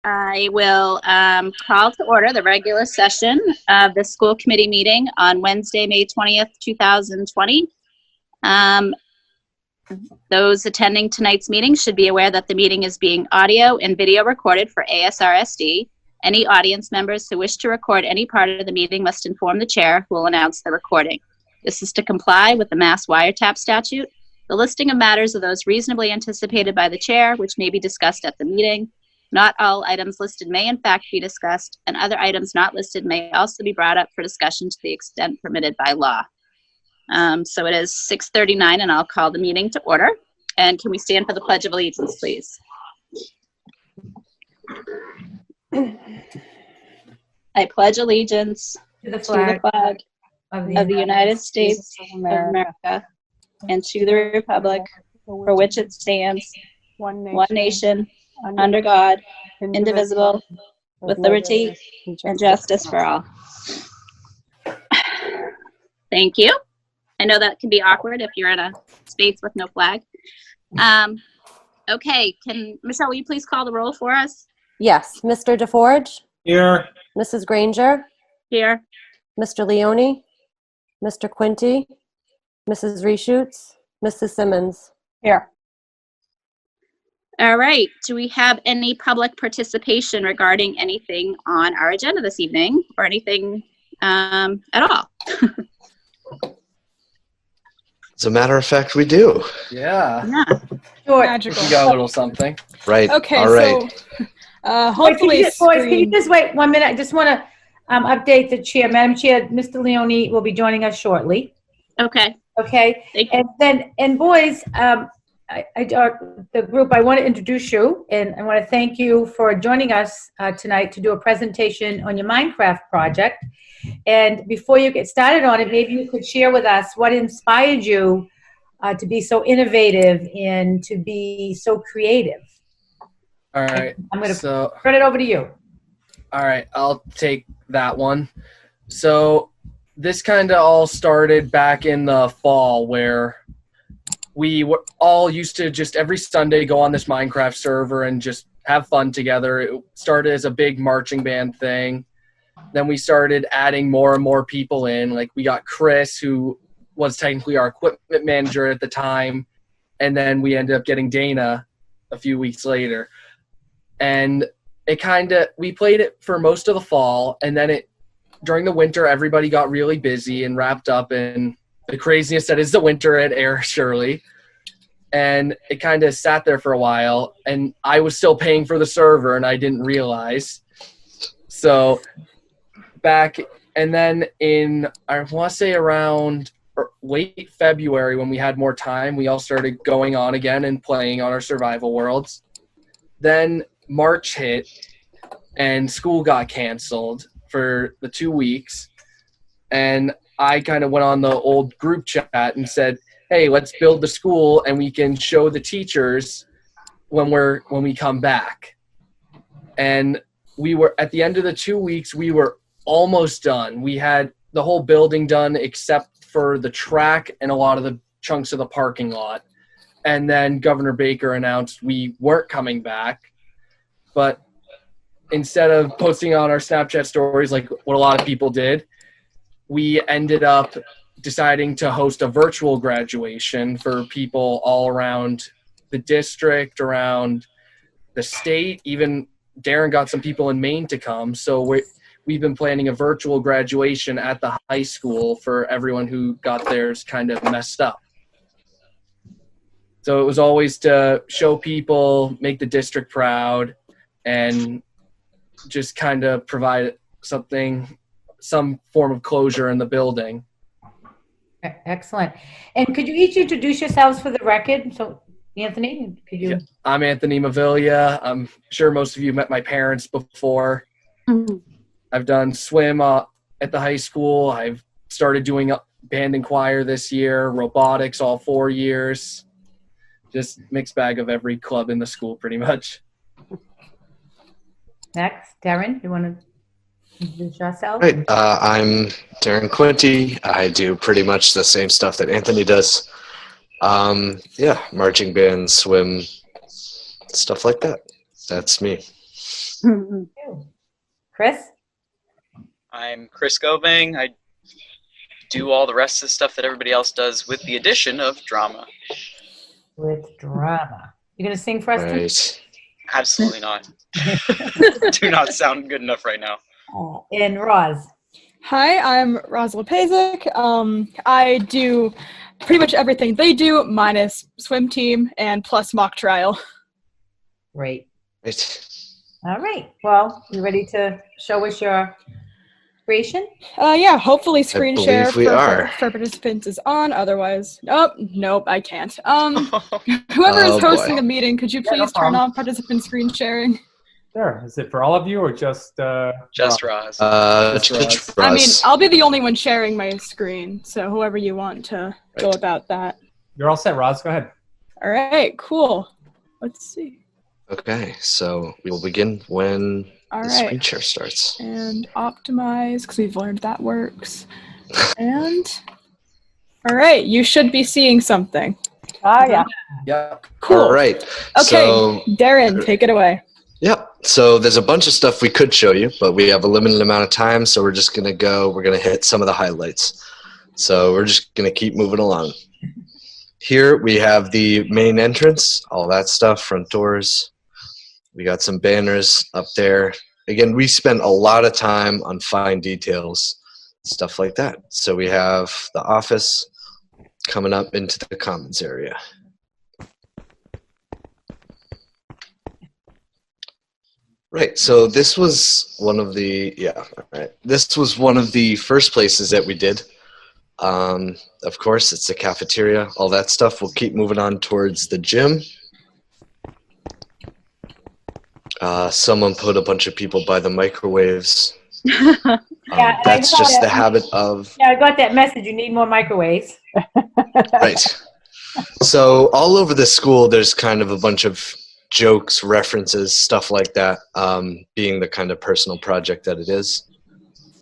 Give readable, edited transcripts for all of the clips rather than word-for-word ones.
I will call to order the regular session of the school committee meeting on Wednesday, May 20th, 2020. Those attending tonight's meeting should be aware that the meeting is being audio and video recorded for ASRSD. Any audience members who wish to record any part of the meeting must inform the chair, who will announce the recording. This is to comply with the Mass Wiretap statute. The listing of matters are those reasonably anticipated by the chair, which may be discussed at the meeting. Not all items listed may in fact be discussed, and other items not listed may also be brought up for discussion to the extent permitted by law. So it is 6:39 and I'll call the meeting to order. And can we stand for the Pledge of Allegiance, please? I pledge allegiance to the to the flag of the United States of America and to the republic for which it stands, one nation, under God, indivisible, with liberty and justice for all. Thank you. I know that can be awkward if you're in a space with no flag. Okay, Michelle, will you please call the roll for us? Yes. Mr. DeForge? Here. Mrs. Granger? Here. Mr. Leone? Mr. Quinty? Mrs. Reshoots? Mrs. Simmons? Here. All right. Do we have any public participation regarding anything on our agenda this evening or anything at all? As a matter of fact, we do. Yeah. Sure. Magical. We got a little something. Right. Okay, All right. so hopefully Can you just wait 1 minute? I just want to update the chair. Madam Chair, Mr. Leone will be joining us shortly. Okay. Okay. Thank you. And boys, the group, I want to introduce you, and I want to thank you for joining us tonight to do a presentation on your Minecraft project. And before you get started on it, maybe you could share with us what inspired you to be so innovative and to be so creative. All right. I'm going to turn it over to you. All right. I'll take that one. So this kind of all started back in the fall, where we were all used to just every Sunday go on this Minecraft server and just have fun together. It started as a big marching band thing. Then we started adding more and more people in. Like, we got Chris, who was technically our equipment manager at the time. And then we ended up getting Dana a few weeks later. And we played it for most of the fall. And then during the winter, everybody got really busy and wrapped up in the craziness that is the winter at Air Shirley. And it kind of sat there for a while. And I was still paying for the server, and I didn't realize. So and then in, I want to say around late February, when we had more time, we all started going on again and playing on our survival worlds. Then March hit and school got canceled for the 2 weeks. And I kind of went on the old group chat and said, hey, let's build the school and we can show the teachers when we come back. And we were, at the end of the 2 weeks, we were almost done. We had the whole building done except for the track and a lot of the chunks of the parking lot. And then Governor Baker announced we weren't coming back. But instead of posting on our Snapchat stories like what a lot of people did, we ended up deciding to host a virtual graduation for people all around the district, around the state. Even Darren got some people in Maine to come. So we've been planning a virtual graduation at the high school for everyone who got theirs kind of messed up. So it was always to show people, make the district proud, and just kind of provide some form of closure in the building. Excellent. And could you each introduce yourselves for the record? So, Anthony, could you? Yeah, I'm Anthony Maviglia. I'm sure most of you met my parents before. Mm-hmm. I've done swim at the high school. I've started doing band and choir this year, robotics all 4 years. Just mixed bag of every club in the school pretty much. Next, Darren, you want to introduce yourself? Right. I'm Darren Quinty. I do pretty much the same stuff that Anthony does. Marching band, swim, stuff like that. That's me. Chris? I'm Chris Govang. I do all the rest of the stuff that everybody else does with the addition of drama. With drama. You gonna sing for us tonight? Right. Absolutely not. Do not sound good enough right now. And Roz. Hi, I'm Roz Lepezik. I do pretty much everything they do, minus swim team and plus mock trial. Great. Right. All right. Well, you ready to show us your creation? Yeah, hopefully screen believe share we are. for participants is on. Otherwise, nope, I can't. Whoever is Oh, hosting boy. the meeting, could you Yeah, no please turn problem. on participant screen sharing? Sure. Is it for all of you or just Just Roz? Roz. Just I mean, Russ. I'll be the only one sharing my screen, so whoever you want to go Right. about that. You're all set, Roz. Go ahead. All right, cool. Let's see. Okay, so we will begin when All the right. screen share starts. And optimize, because we've learned that works. And all right, you should be seeing something. Oh, yeah. Yep. Cool. All right. Okay, So, Darren, take it away. yep. So there's a bunch of stuff we could show you, but we have a limited amount of time, so we're just gonna go. We're gonna hit some of the highlights. So we're just gonna keep moving along. Here we have the main entrance, all that stuff, front doors. We got some banners up there. Again, we spent a lot of time on fine details, stuff like that. So we have the office coming up into the commons area. Right, so this was one of the, this was one of the first places that we did. Of course, it's the cafeteria, all that stuff. We'll keep moving on towards the gym. Someone put a bunch of people by the microwaves. Yeah, and I That's saw just that. the habit of, Yeah, I got that message. You need more microwaves. right. So all over the school, there's kind of a bunch of jokes, references, stuff like that, being the kind of personal project that it is.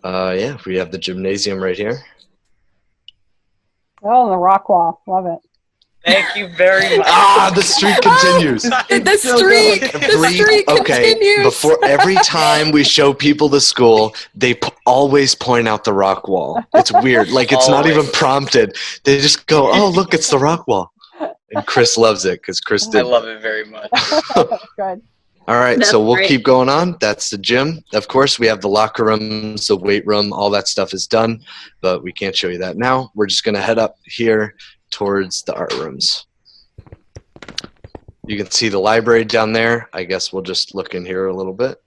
Yeah, we have the gymnasium right here. Oh, the rock wall. Love it. Thank you very much. The streak continues. The streak Okay, continues. before every time we show people the school, they always point out the rock wall. It's weird. Like, it's not even Always. prompted. They just go, oh, look, it's the rock wall. And Chris loves it because Chris I did. love it very much. Good. All right, That's so we'll great. keep going on. That's the gym. Of course, we have the locker rooms, the weight room, all that stuff is done, but we can't show you that now. We're just going to head up here towards the art rooms. You can see the library down there. I guess we'll just look in here a little bit.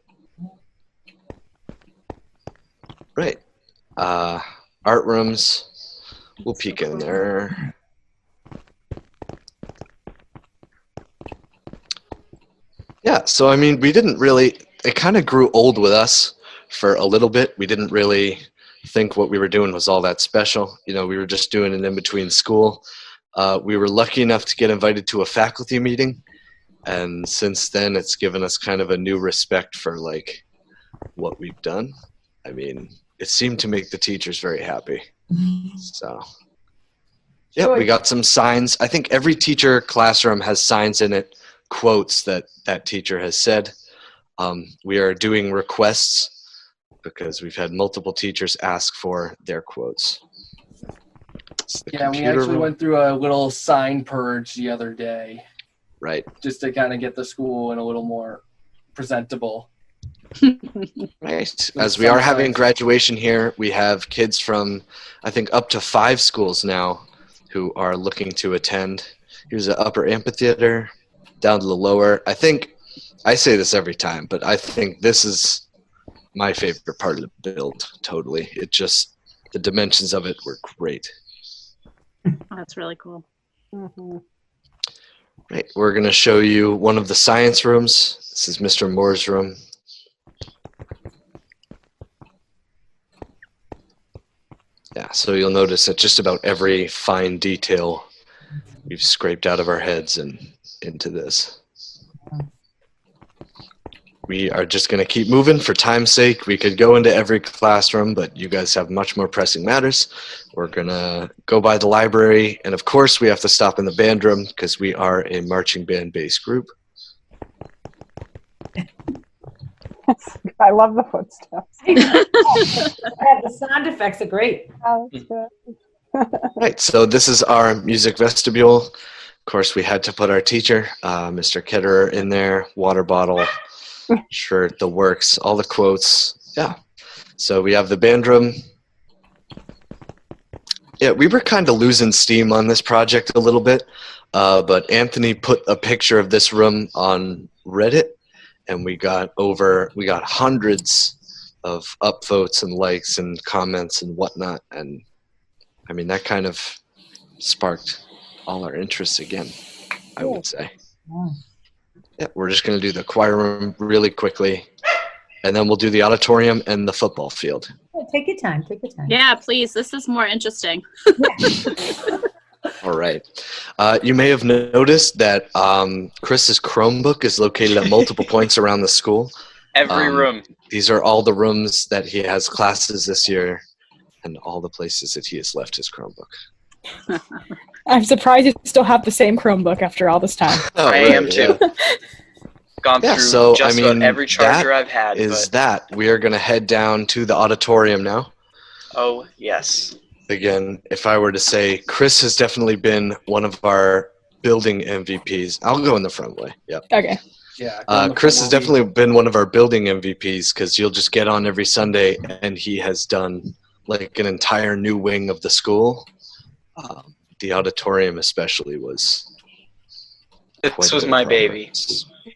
Right. Art rooms. We'll peek in there. Yeah, so I mean, we didn't really, it kind of grew old with us for a little bit. We didn't really think what we were doing was all that special. You know, we were just doing it in between school. We were lucky enough to get invited to a faculty meeting. And since then, it's given us kind of a new respect for like what we've done. I mean, it seemed to make the teachers very happy. So, yeah, we got some signs. I think every teacher classroom has signs in it, quotes that that teacher has said. We are doing requests because we've had multiple teachers ask for their quotes. Yeah, we computer actually room. went through a little sign purge the other day Right. just to kind of get the school in a little more presentable. Right. As we are having graduation here, we have kids from, I think, up to 5 schools now who are looking to attend. Here's the upper amphitheater, down to the lower. I think, I say this every time, but I think this is my favorite part of the build, totally. It just, the dimensions of it were great. That's really cool. Mm-hmm. Right. We're going to show you one of the science rooms. This is Mr. Moore's room. Yeah, so you'll notice that just about every fine detail we've scraped out of our heads and into this. We are just going to keep moving for time's sake. We could go into every classroom, but you guys have much more pressing matters. We're going to go by the library, and of course we have to stop in the band room because we are a marching band based group. I love the footsteps. The sound effects are great. Oh, that's good. Right, so this is our music vestibule. Of course, we had to put our teacher, Mr. Kitterer, in there, water bottle, shirt, the works, all the quotes. Yeah. So we have the band room. Yeah, we were kind of losing steam on this project a little bit, but Anthony put a picture of this room on Reddit, and we got hundreds of upvotes and likes and comments and whatnot, and I mean that kind of sparked all our interests again, I would say. Yeah, we're just going to do the choir room really quickly, and then we'll do the auditorium and the football field. Take your time. Take your time. Yeah, please. This is more interesting. All right. You may have noticed that Chris's Chromebook is located at multiple points around the school. Every room. These are all the rooms that he has classes this year and all the places that he has left his Chromebook. I'm surprised you still have the same Chromebook after all this time. Oh, I am too. Gone through so, just I mean, about every charger I've had. We are going to head down to the auditorium now. Oh, yes. Again, if I were to say, Chris has definitely been one of our building MVPs. I'll go in the front way. Yep. Okay. Yeah. Chris has definitely been one of our building MVPs because you'll just get on every Sunday and he has done like an entire new wing of the school. The auditorium especially was. This was my baby.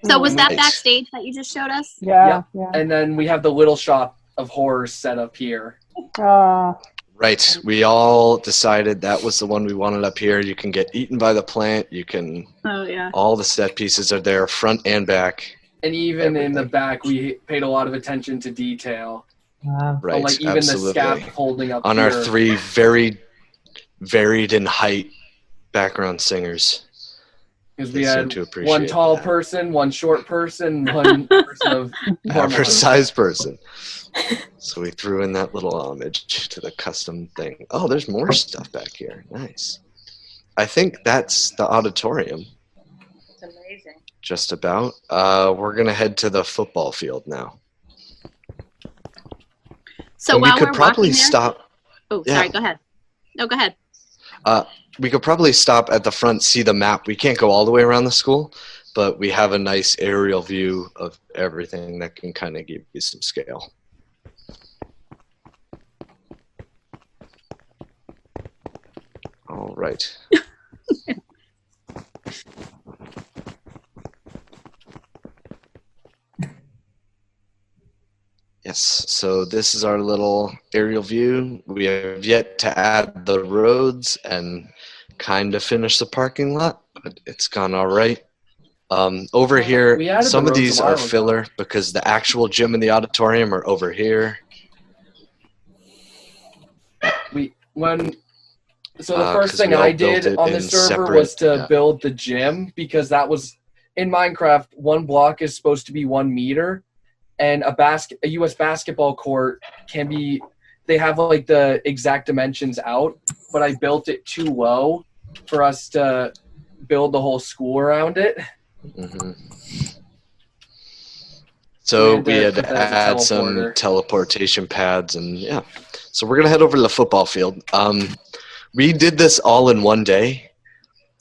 So was that Nice. backstage that you just showed us? Yeah. And then we have the little shop of horrors set up here. Right. We all decided that was the one we wanted up here. You can get eaten by the plant. You can. Oh, yeah. All the set pieces are there, front and back. And even in the back, we paid a lot of attention to detail. Right. Like even absolutely. the scaffolding up on here. our three very varied in height background singers. Because They we seem had to appreciate one tall that. person, one short person, one person of normal Average size person. So we threw in that little homage to the custom thing. Oh, there's more stuff back here. Nice. I think that's the auditorium. It's amazing. Just about. We're going to head to the football field now. So And while we could we're probably walking there, stop. oh, Yeah. sorry, go ahead. No, go ahead. We could probably stop at the front, see the map. We can't go all the way around the school, but we have a nice aerial view of everything that can kind of give you some scale. All right. Yes, so this is our little aerial view. We have yet to add the roads and kind of finish the parking lot, but it's gone all right. Over We here, added some the of roads these a while are ago. filler because the actual gym and the auditorium are over here. The first 'cause thing we all I built did it on the in server separate- was to yeah. build the gym because that was in Minecraft. One block is supposed to be 1 meter, and a U.S. basketball court can be. They have like the exact dimensions out, but I built it too low for us to build the whole school around it. hmm So we had put to that as a add some teleporter. teleportation pads, and yeah. So we're gonna head over to the football field. We did this all in one day.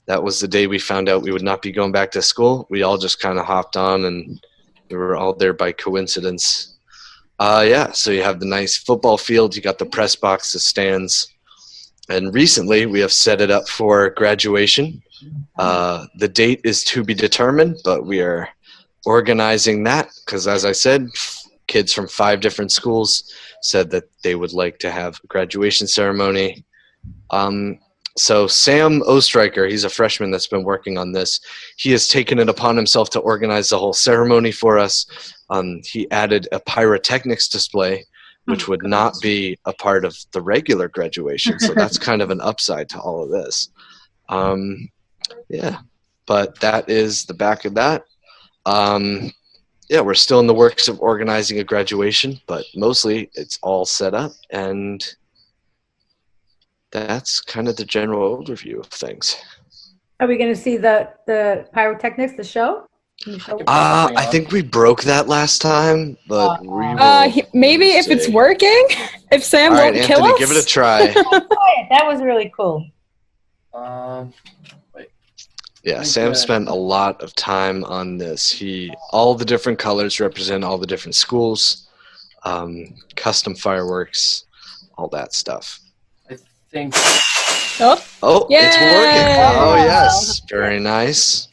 That was the day we found out we would not be going back to school. We all just kind of hopped on, and we were all there by coincidence. Yeah. So you have the nice football field. You got the press box, the stands, and recently we have set it up for graduation. The date is to be determined, but we are organizing that because, as I said, kids from 5 different schools said that they would like to have a graduation ceremony. So Sam Ostreicher, he's a freshman that's been working on this. He has taken it upon himself to organize the whole ceremony for us. He added a pyrotechnics display, which would not be a part of the regular graduation. So that's kind of an upside to all of this. Yeah, but that is the back of that. Yeah, we're still in the works of organizing a graduation, but mostly it's all set up, and that's kind of the general overview of things. Are we going to see the pyrotechnics, the show? Can you show me? I think we broke that last time, but we will. Maybe if it's see. working, if Sam All right, won't kill Anthony, us. give it a try. That was really cool. Yeah, Sam spent a lot of time on this. All the different colors represent all the different schools, custom fireworks, all that stuff. I think. Oh, Yay! it's working. Oh, yes. Very nice.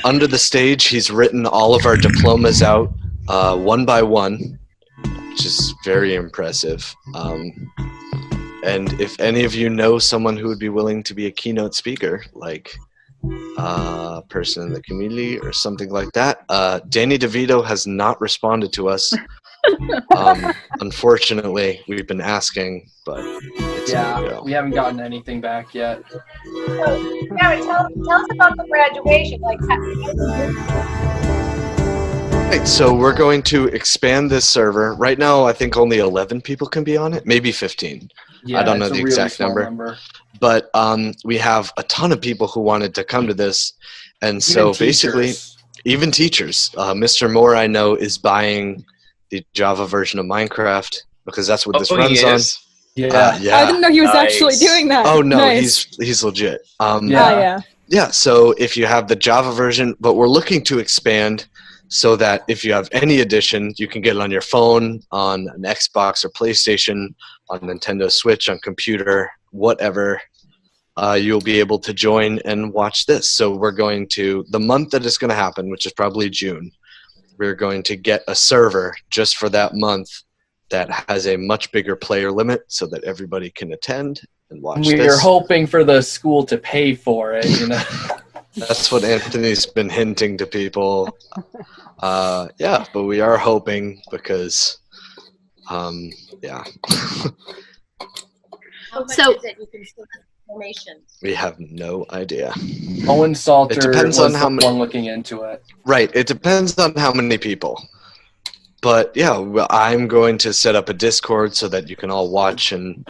Under the stage, he's written all of our diplomas out one by one, which is very impressive. And if any of you know someone who would be willing to be a keynote speaker, like a person in the community or something like that, Danny DeVito has not responded to us. Unfortunately, we've been asking, but it's no-go. We haven't gotten anything back yet. Gary, tell us about the graduation. Right, so we're going to expand this server. Right now, I think only 11 people can be on it, maybe 15. Yeah, I don't know it's a the really exact small number. But we have a ton of people who wanted to come to this. And so basically, even teachers. Mr. Moore, I know, is buying the Java version of Minecraft because that's what this runs on. Yeah. I didn't know he was actually doing that. Oh, no, Nice. he's legit. Yeah. So if you have the Java version, but we're looking to expand so that if you have any edition, you can get it on your phone, on an Xbox or PlayStation, on Nintendo Switch, on computer, whatever. You'll be able to join and watch this. So we're going to, the month that it's going to happen, which is probably June, we're going to get a server just for that month that has a much bigger player limit so that everybody can attend and watch this. We're hoping for the school to pay for it, you know. That's what Anthony's been hinting to people. Yeah, but we are hoping because, yeah. How much So- is it? You can still have donations. We have no idea. Owen Salter It depends was on how the many. one looking into it. Right, it depends on how many people. But yeah, I'm going to set up a Discord so that you can all watch and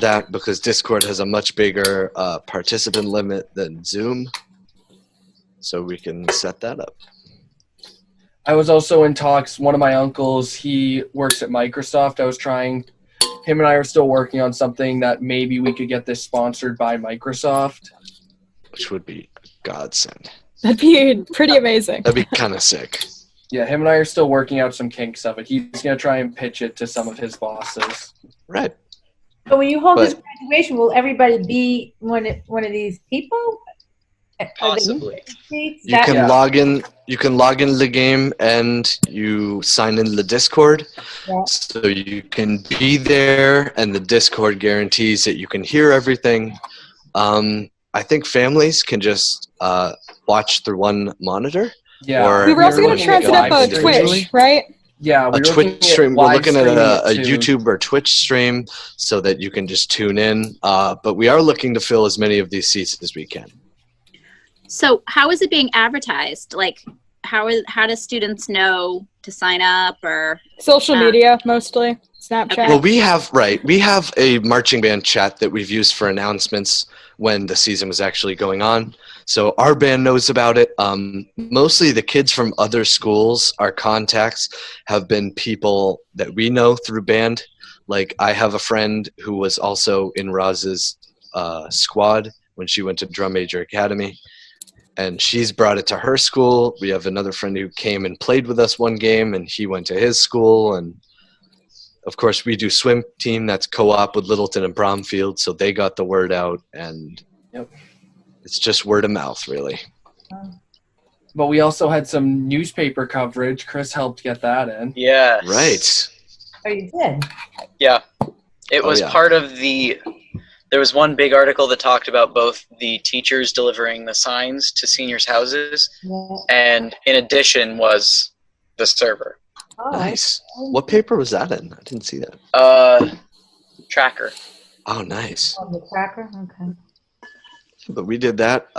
that because Discord has a much bigger participant limit than Zoom. So we can set that up. I was also in talks. One of my uncles, he works at Microsoft. Him and I are still working on something that maybe we could get this sponsored by Microsoft. Which would be a godsend. That'd be pretty amazing. That'd be kind of sick. Yeah, him and I are still working out some kinks of it. He's going to try and pitch it to some of his bosses. Right. So when you hold this graduation, will everybody be one of these people? Possibly. You can log in. You can log into the game and you sign into the Discord, so you can be there. And the Discord guarantees that you can hear everything. I think families can just watch through one monitor. Yeah. Or We were also going to try and set up a Twitch, right? Yeah, a Twitch stream. We're looking at a too. YouTube or Twitch stream so that you can just tune in. But we are looking to fill as many of these seats as we can. So how is it being advertised? Like, how do students know to sign up or? Social media, mostly. Snapchat. Well, we have a marching band chat that we've used for announcements when the season was actually going on. So our band knows about it. Mostly the kids from other schools, our contacts have been people that we know through band. Like I have a friend who was also in Roz's squad when she went to Drum Major Academy. And she's brought it to her school. We have another friend who came and played with us one game, and he went to his school. And, of course, we do swim team that's co-op with Littleton and Bromfield, so they got the word out. And it's just word of mouth, really. But we also had some newspaper coverage. Chris helped get that in. Yeah. Right. Oh, you did? Yeah. It was part of the... There was one big article that talked about both the teachers delivering the signs to seniors' houses, and in addition was the server. Oh, Nice. What paper was that in? I didn't see that. Tracker. Oh, nice. On the tracker? Okay. But we did that.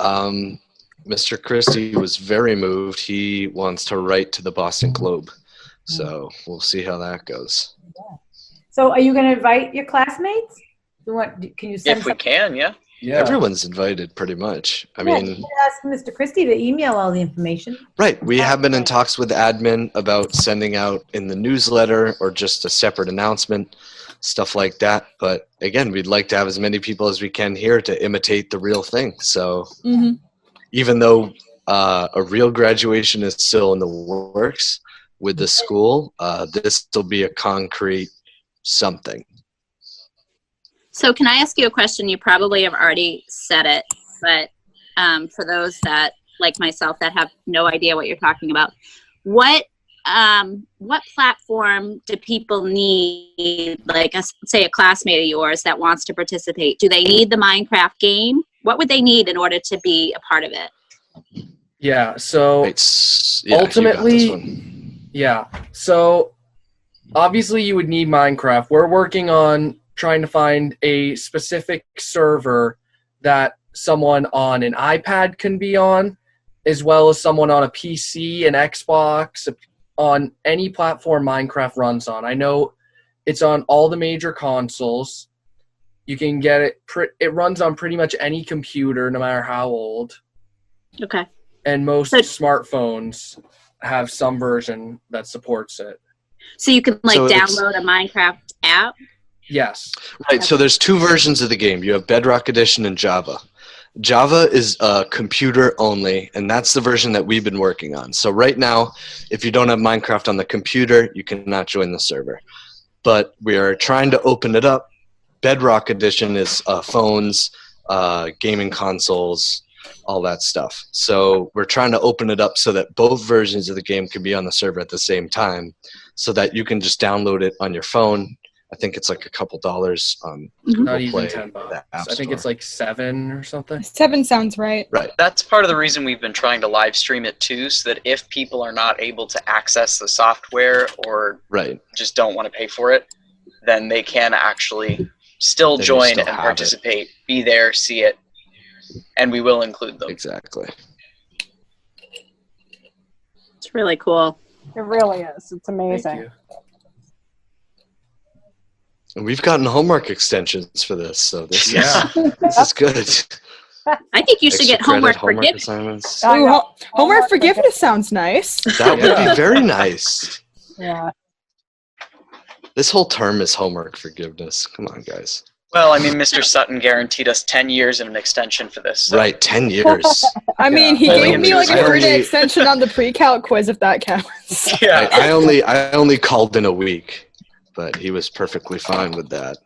Mr. Christie was very moved. He wants to write to the Boston Globe. So we'll see how that goes. So are you going to invite your classmates? Can you send If we can, yeah. Yeah. Everyone's invited pretty much. I mean, you can ask Mr. Christie to email all the information. right. We have been in talks with admin about sending out in the newsletter or just a separate announcement, stuff like that. But again, we'd like to have as many people as we can here to imitate the real thing. So even though a real graduation is still in the works with the school, this will be a concrete something. So can I ask you a question? You probably have already said it, but for those that, like myself, that have no idea what you're talking about, what platform do people need, like say a classmate of yours that wants to participate? Do they need the Minecraft game? What would they need in order to be a part of it? Yeah, so ultimately, so obviously you would need Minecraft. We're working on trying to find a specific server that someone on an iPad can be on, as well as someone on a PC, an Xbox, on any platform Minecraft runs on. I know it's on all the major consoles. You can get it. It runs on pretty much any computer, no matter how old. Okay. And most smartphones have some version that supports it. So you can download a Minecraft app? Yes. Right, so there's two versions of the game. You have Bedrock Edition and Java. Java is computer only, and that's the version that we've been working on. So right now, if you don't have Minecraft on the computer, you cannot join the server. But we are trying to open it up. Bedrock Edition is phones, gaming consoles, all that stuff. So we're trying to open it up so that both versions of the game can be on the server at the same time, so that you can just download it on your phone. I think it's like a couple dollars on Google Not even Play, $10. I think it's like $7 or something. 7 sounds right. Right. That's part of the reason we've been trying to live stream it too, so that if people are not able to access the software or just don't want to pay for it, then they can actually still join and participate, be there, see it, and we will include them. Exactly. It's really cool. It really is. It's amazing. Thank you. And we've gotten homework extensions for this, so this is good. I think you should get homework forgiveness. Assignments. Ooh, homework forgiveness sounds nice. That would be very nice. Yeah. This whole term is homework forgiveness. Come on, guys. Well, I mean, Mr. Sutton guaranteed us 10 years and an extension for this. So. Right, 10 years. I mean, he gave me like a 3-day extension on the pre-calc quiz, if that counts. Yeah. I only called in a week, but he was perfectly fine with that.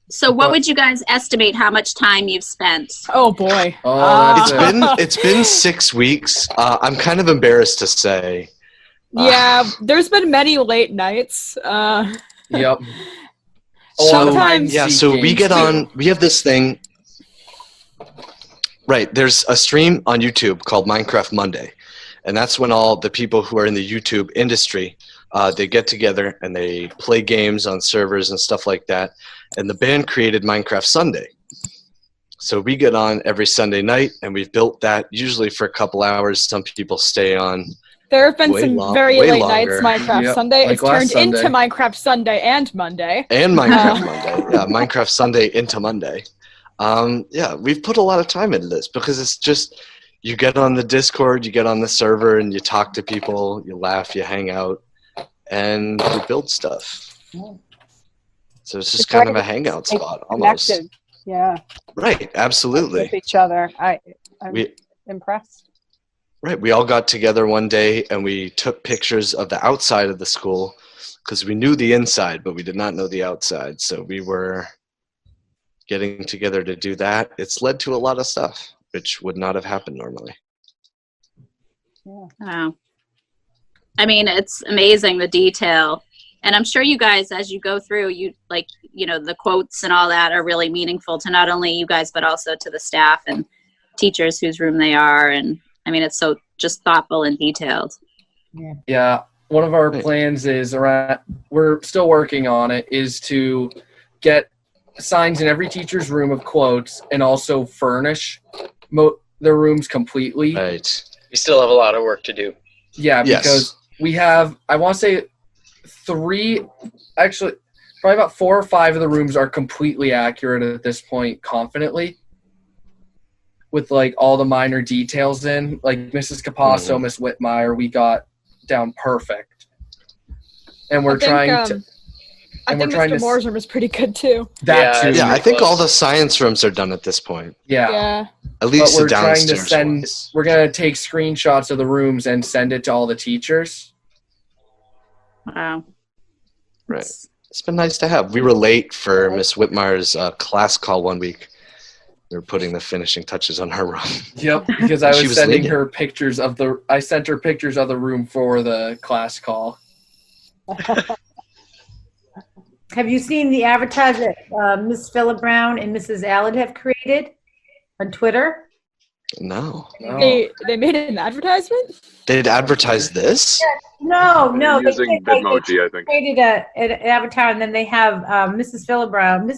So what would you guys estimate how much time you've spent? Oh boy. It's been 6 weeks. I'm kind of embarrassed to say. Yeah, there's been many late nights. Yep. Sometimes. So we get on. We have this thing. Right. There's a stream on YouTube called Minecraft Monday, and that's when all the people who are in the YouTube industry they get together and they play games on servers and stuff like that. And the band created Minecraft Sunday. So we get on every Sunday night, and we've built that usually for a couple hours. Some people stay on. There have been some very late longer. nights, Minecraft Sunday. Like it's turned Sunday. into Minecraft Sunday and Monday. And Minecraft Monday. Yeah, Minecraft Sunday into Monday. We've put a lot of time into this because it's just, you get on the Discord, you get on the server, and you talk to people, you laugh, you hang out, and you build stuff. Yeah. So it's just kind of a hangout spot, almost. Connected. Yeah. Right, absolutely. With each other. I'm impressed. Right, we all got together one day and we took pictures of the outside of the school because we knew the inside, but we did not know the outside. So we were getting together to do that. It's led to a lot of stuff, which would not have happened normally. Yeah. Wow. I mean, it's amazing, the detail. And I'm sure you guys, as you go through, the quotes and all that are really meaningful to not only you guys, but also to the staff and teachers whose room they are. And I mean, it's so just thoughtful and detailed. Yeah. One of our plans is we're still working on it, is to get signs in every teacher's room of quotes and also furnish their rooms completely. Right. We still have a lot of work to do. Yeah, because we have, I want to say probably about 4 or 5 of the rooms are completely accurate at this point, confidently, with like all the minor details in. Like Mrs. Capasso, Miss Whitmire, we got down perfect. And we're trying to. I think Mr. Moore's room is pretty good too. That too. Yeah, I think all the science rooms are done at this point. Yeah. At least But the we're trying to downstairs send. ones. We're gonna take screenshots of the rooms and send it to all the teachers. Wow. Right. It's been nice to have. We were late for Miss Whitmire's class call one week. We were putting the finishing touches on her room. Yep, because I She was was sending late. her pictures of the. I sent her pictures of the room for the class call. Have you seen the advertise that Miss Phillip Brown and Mrs. Allard have created on Twitter? No. They made an advertisement? They'd advertise this? No. They're They using did, like, Bitmoji, I think. created an avatar, and then they have Miss Phillip Brown,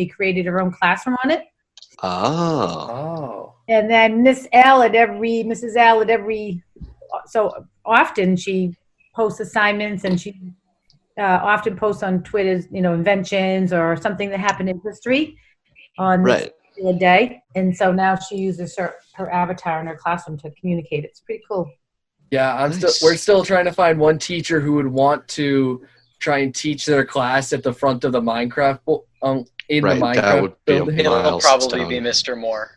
created her own classroom on it. Oh. And then Mrs. Allard, so often she posts assignments, and she often posts on Twitter, inventions or something that happened in history on this particular day. And so now she uses her avatar in her classroom to communicate. It's pretty cool. Yeah, we're still trying to find one teacher who would want to try and teach their class at the front of the Minecraft the Minecraft that would be building. It'll probably be Mr. Moore.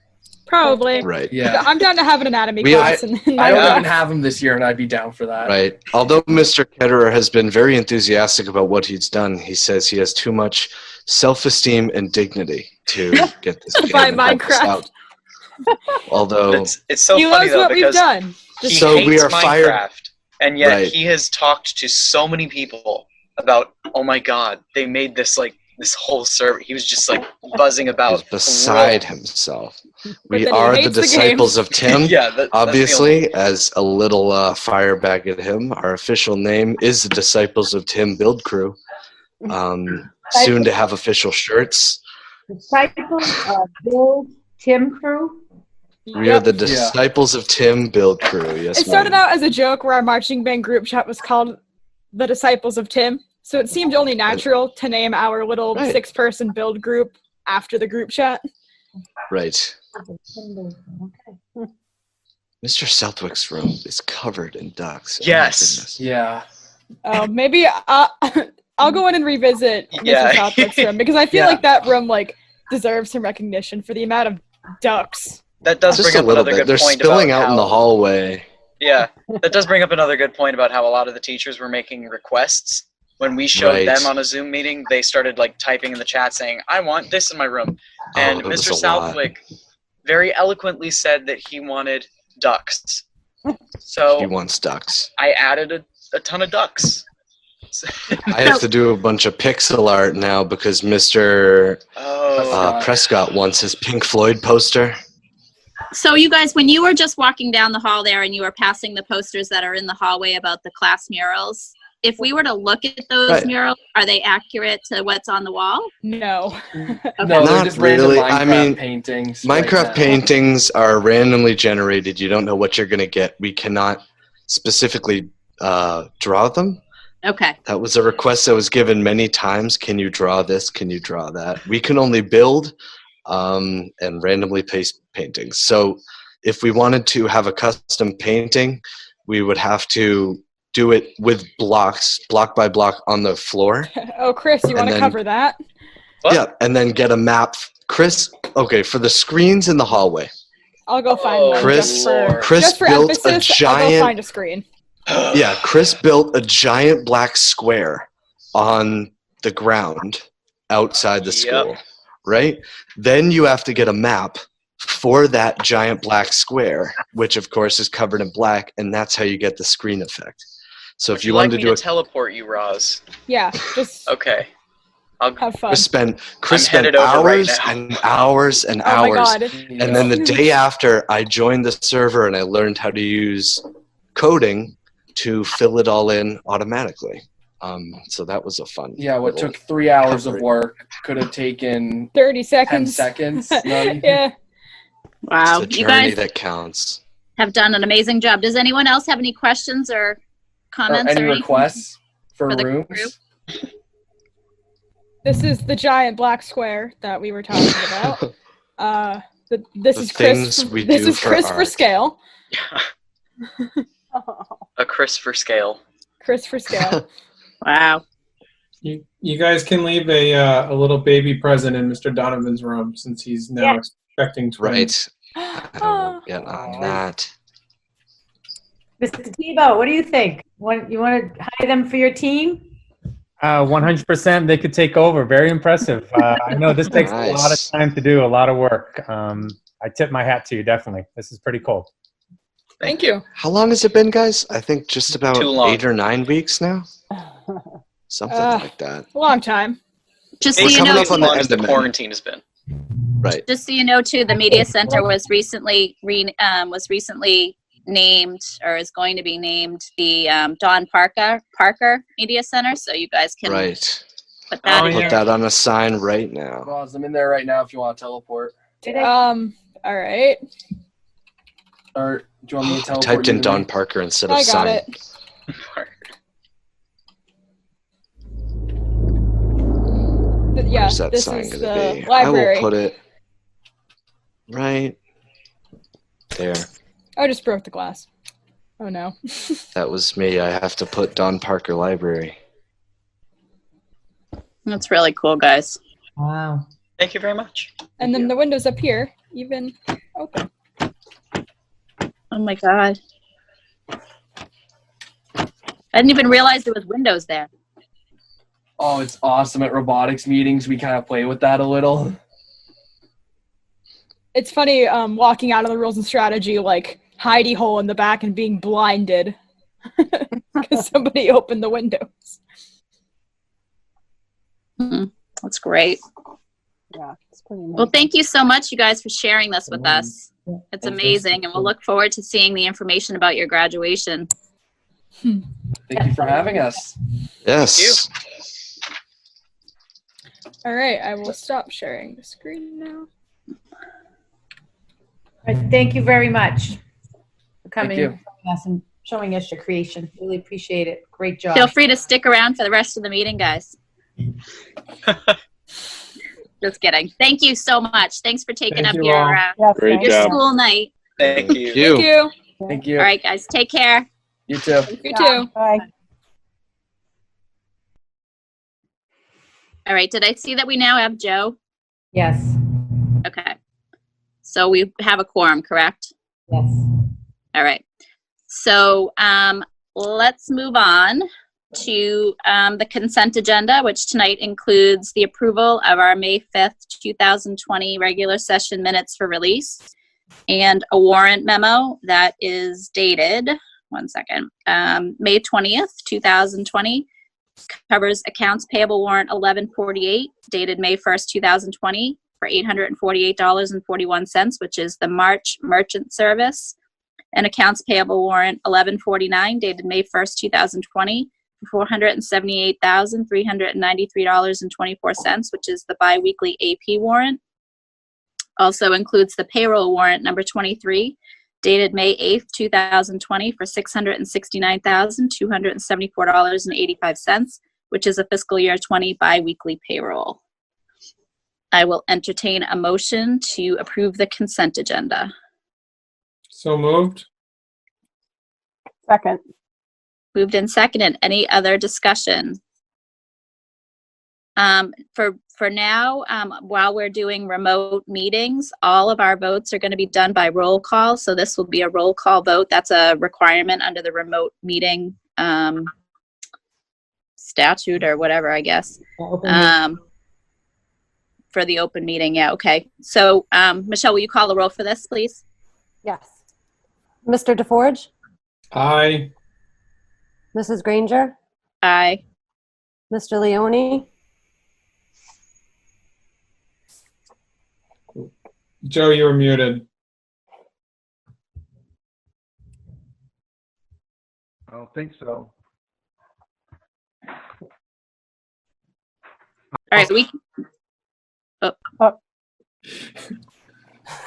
Probably. Right. Yeah. I'm down to have an anatomy class. I don't even have him this year, and I'd be down for that. Right. Although Mr. Ketterer has been very enthusiastic about what he's done, he says he has too much self-esteem and dignity to get this By game and help us Minecraft. out. Although It's so He funny loves though what we've because done. he So we hates are Minecraft, fired- and yet Right. he has talked to so many people about, oh my god, they made this whole server. He was just like buzzing about. he's beside himself. We then he are the hates the disciples game. of Tim. Yeah, that's the Obviously, as a little fire back at him, our official name is the Disciples of Tim Build Crew. Soon to have official shirts. Disciples of Bill Tim Crew. We are the Disciples of Tim Build Crew. Yes, It started ma'am. out as a joke where our marching band group chat was called the Disciples of Tim. So it seemed only natural to name our little 6-person build group after the group chat. Right. Mr. Southwick's room is covered in ducks. Oh my Yes. goodness. Yeah. Maybe I'll go in and revisit Yeah. Mrs. Southwick's room because I feel Yeah. like that room deserves some recognition for the amount of ducks. That does Just bring a up little another bit. good They're point spilling about out in how, the hallway. Yeah, that does bring up another good point about how a lot of the teachers were making requests. When we showed Right. them on a Zoom meeting, they started typing in the chat saying, "I want this in my room," and it was Mr. a lot. Southwick very eloquently said that he wanted ducks. So He wants ducks. I added a ton of ducks. I have to do a bunch of pixel art now because Mr. Prescott wants his Pink Floyd poster. So you guys, when you were just walking down the hall there and you were passing the posters that are in the hallway about the class murals, if we were to look at those Right. murals, are they accurate to what's on the wall? No. No, they're Not just random really. Minecraft I mean, paintings. right Minecraft now. paintings are randomly generated. You don't know what you're going to get. We cannot specifically draw them. Okay. That was a request that was given many times. Can you draw this? Can you draw that? We can only build and randomly paste paintings. So if we wanted to have a custom painting, we would have to do it with blocks, block by block on the floor. Oh, Chris, you want to then- cover that? What? Yeah, and then get a map. Chris, okay, for the screens in the hallway. I'll go find one. Chris- just Chris for built a emphasis, I'll go giant- find a screen. Yeah, Chris built a giant black square on the ground outside the school, right? Then you have to get a map for that giant black square, which of course is covered in black, and that's how you get the screen effect. So if you like wanted me to do to teleport you, Roz. Yeah, just Okay. I'll have fun. Chris spent I'm headed over right hours now. and hours and Oh my hours. god. And then the day after, I joined the server and I learned how to use coding to fill it all in automatically. So that was a fun. Yeah, what little took 3 hours of recovery. work could have taken 30 10 seconds. seconds. Not even. Yeah. Wow. It's the You journey guys that counts. have done an amazing job. Does anyone else have any questions or Or comments any or anything requests for for the rooms? group? This is the giant black square that we were talking about. This The is Chris. things we This do is for Chris for art. scale. A Chris for scale. Chris for scale. Wow. You guys can leave a little baby present in Mr. Donovan's room since he's now expecting twins. Right. I won't get on that. Mr. Tebow, what do you think? You want to hire them for your team? 100%. They could take over. Very impressive. I know this takes a lot of Nice. time to do, a lot of work. I tip my hat to you, definitely. This is pretty cool. Thank you. How long has it been, guys? I think just about Too long. 8 or 9 weeks now. Something like that. A long time. Just so We're you coming know, up on the As long as end the of May. quarantine has been. Right. just so you know too, the media center was recently named, or is going to be named, the Don Parker Media Center. So you guys can Right. put that in Put your. that on a sign right now. Roz, I'm in there right now if you want to teleport. All right. Or do you want me to I teleport? typed you in to Don me? Parker instead of I got sign. it. Yeah, Where's that this sign is going the to be? library. I will put it right there. I just broke the glass. Oh no. That was me. I have to put Don Parker Library. That's really cool, guys. Wow. Thank you very much. And then the windows up here, even open. Oh my god. I didn't even realize there was windows there. Oh, it's awesome at robotics meetings. We kind of play with that a little. It's funny walking out of the rules and strategy like hidey hole in the back and being blinded because somebody opened the windows. That's great. Yeah, it's pretty amazing. Well, thank you so much, you guys, for sharing this with us. It's amazing, and we'll look forward to seeing the information about your graduation. Thank you for having us. Yes. All right, I will stop sharing the screen now. All right, thank you very much for coming you. and showing us and showing us your creation. Really appreciate it. Great job. Feel free to stick around for the rest of the meeting, guys. Just kidding. Thank you so much. Thanks for taking Thank up you your all. Yes, Great thank your job. school night. Thank you. Thank you. Thank you. All right, guys, take care. You too. You too. Bye. All right, did I see that we now have Joe? Yes. Okay. So we have a quorum, correct? Yes. All right. So let's move on to the consent agenda, which tonight includes the approval of our May 5th, 2020 regular session minutes for release and a warrant memo that is dated, one second, May 20th, 2020. Covers accounts payable warrant 1148 dated May 1st, 2020 for $848.41, which is the March merchant service, and accounts payable warrant 1149 dated May 1st, 2020 for $478,393.24, which is the biweekly AP warrant. Also includes the payroll warrant number 23 dated May 8th, 2020 for $669,274.85, which is a fiscal year 20 biweekly payroll. I will entertain a motion to approve the consent agenda. So moved. Second. Moved and seconded. Any other discussion? For now, while we're doing remote meetings, all of our votes are going to be done by roll call. So this will be a roll call vote. That's a requirement under the remote meeting statute or whatever, I guess. For the open meeting, yeah, okay. So, Michelle, will you call the roll for this, please? Yes. Mr. DeForge? Aye. Mrs. Granger? Aye. Mr. Leone? Joe, you were muted. I don't think so. All right,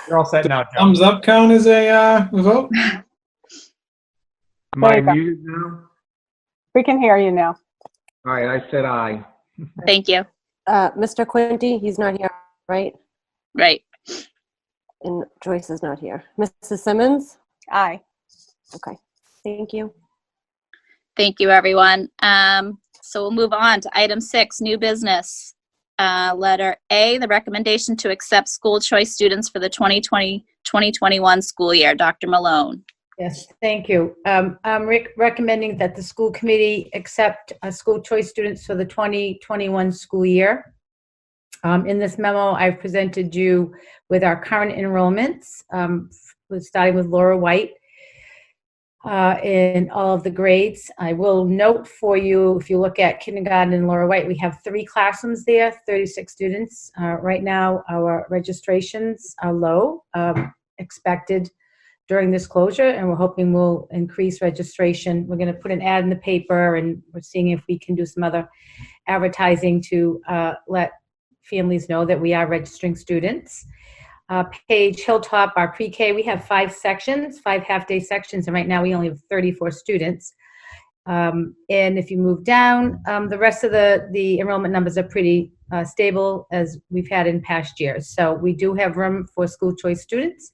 You're all set now, Joe. Thumbs up count as a vote? Am I There you go. muted now? We can hear you now. All right, I said aye. thank you. Mr. Quinty, he's not here, right? Right. And Joyce is not here. Mrs. Simmons? Aye. Okay, thank you. Thank you, everyone. So we'll move on to item 6, new business. Letter A, the recommendation to accept school choice students for the 2020-2021 school year. Dr. Malone. Yes, thank you. I'm recommending that the school committee accept school choice students for the 2021 school year. In this memo, I've presented you with our current enrollments, starting with Laura White in all of the grades. I will note for you, if you look at kindergarten and Laura White, we have 3 classrooms there, 36 students. Right now, our registrations are low, expected during this closure, and we're hoping we'll increase registration. We're going to put an ad in the paper, and we're seeing if we can do some other advertising to let families know that we are registering students. Page Hilltop, our pre-K, we have 5 sections, 5 half-day sections, and right now we only have 34 students. And if you move down, the rest of the enrollment numbers are pretty stable as we've had in past years. So we do have room for school choice students,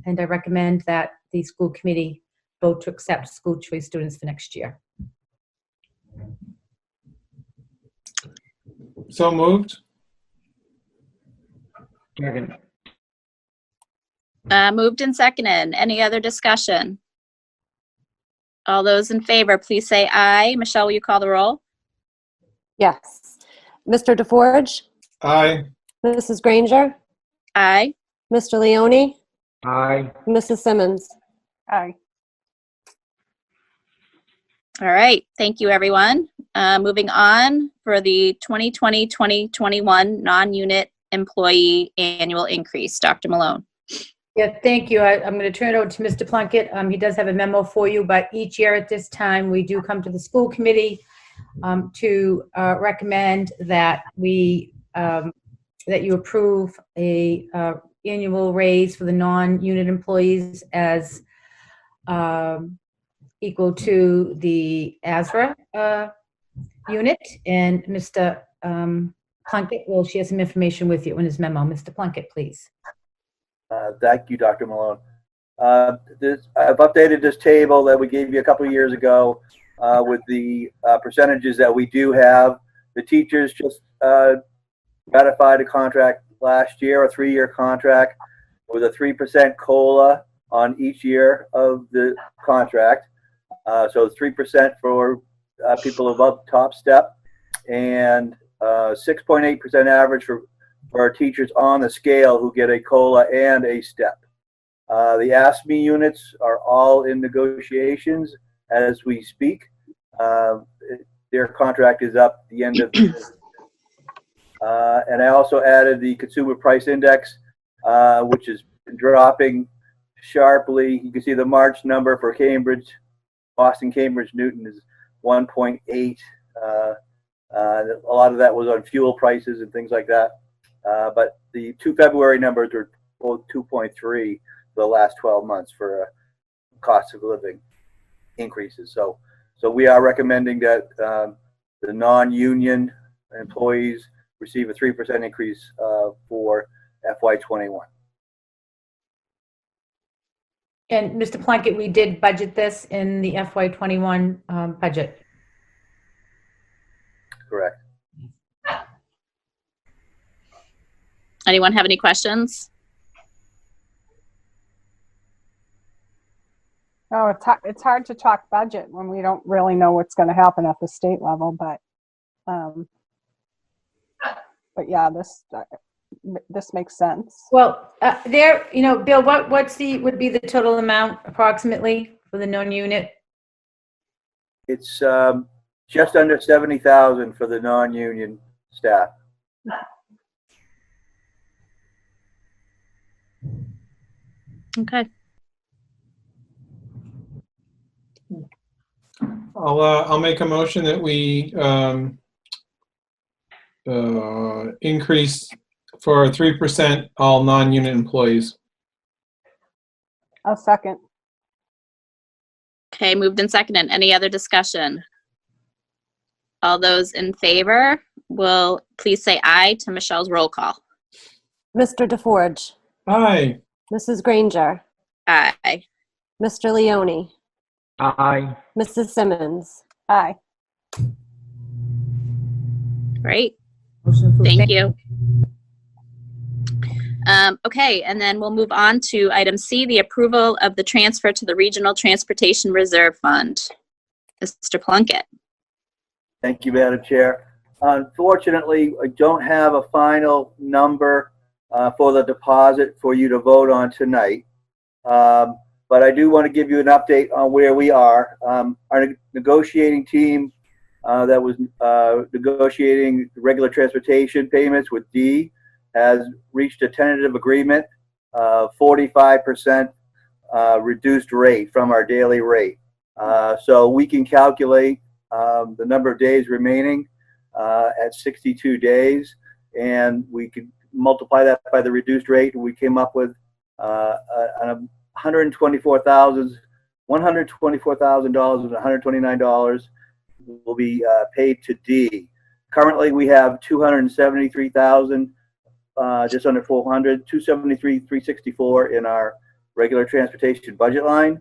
and I recommend that the school committee vote to accept school choice students for next year. So moved. Second. Moved and seconded. Any other discussion? All those in favor, please say aye. Michelle, will you call the roll? Yes. Mr. DeForge? Aye. Mrs. Granger? Aye. Mr. Leone? Aye. Mrs. Simmons? Aye. All right. Thank you, everyone. Moving on for the 2020-2021 non-unit employee annual increase. Dr. Malone. Yeah, thank you. I'm going to turn it over to Mr. Plunkett. He does have a memo for you, but each year at this time, we do come to the school committee to recommend that that you approve a annual raise for the non-unit employees as equal to the ASRA unit. And Mr. Plunkett will share some information with you in his memo. Mr. Plunkett, please. Thank you, Dr. Malone. I've updated this table that we gave you a couple of years ago with the percentages that we do have. The teachers just ratified a contract last year, a 3-year contract with a 3% COLA on each year of the contract. So 3% for people above top step, and 6.8% average for our teachers on the scale who get a COLA and a step. The ASME units are all in negotiations as we speak. Their contract is up the end of the year. And I also added the consumer price index, which is dropping sharply. You can see the March number for Cambridge, Boston, Cambridge, Newton is 1.8. A lot of that was on fuel prices and things like that. But the 2 February numbers are both 2.3 for the last 12 months for cost of living increases. So we are recommending that the non-union employees receive a 3% increase for FY21. And Mr. Plunkett, we did budget this in the FY21 budget. Correct. Anyone have any questions? No, it's hard to talk budget when we don't really know what's going to happen at the state level, but yeah, this makes sense. Well, Bill, would be the total amount approximately for the non-unit? It's just under 70,000 for the non-union staff. Okay. I'll make a motion that we increase for 3% all non-unit employees. I'll second. Okay, moved and seconded. Any other discussion? All those in favor, will please say aye to Michelle's roll call. Mr. DeForge. Aye. Mrs. Granger. Aye. Mr. Leone. Aye. Mrs. Simmons. Aye. Great. Motion approved. Thank you. Okay, and then we'll move on to item C, the approval of the transfer to the Regional Transportation Reserve Fund. Mr. Plunkett. Thank you, Madam Chair. Unfortunately, I don't have a final number for the deposit for you to vote on tonight. But I do want to give you an update on where we are. Our negotiating team that was negotiating regular transportation payments with D has reached a tentative agreement, 45% reduced rate from our daily rate. So we can calculate the number of days remaining at 62 days, and we could multiply that by the reduced rate, and we came up with $124,129 will be paid to D. Currently, we have 273,000, just under 400, 273,364 in our regular transportation budget line.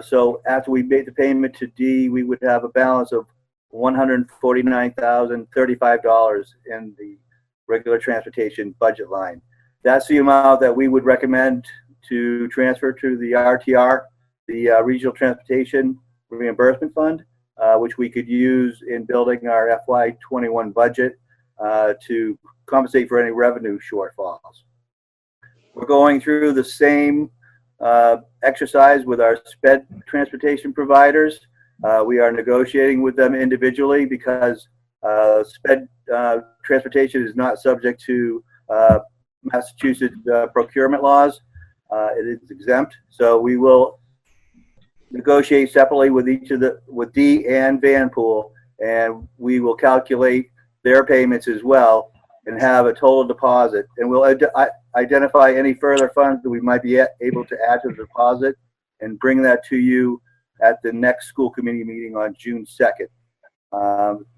So after we made the payment to D, we would have a balance of $149,035 in the regular transportation budget line. That's the amount that we would recommend to transfer to the RTR, the Regional Transportation Reimbursement Fund, which we could use in building our FY21 budget to compensate for any revenue shortfalls. We're going through the same exercise with our SPED transportation providers. We are negotiating with them individually because SPED transportation is not subject to Massachusetts procurement laws. It is exempt, so we will negotiate separately with with D and Vanpool, and we will calculate their payments as well and have a total deposit. And we'll identify any further funds that we might be able to add to the deposit and bring that to you at the next school committee meeting on June 2nd,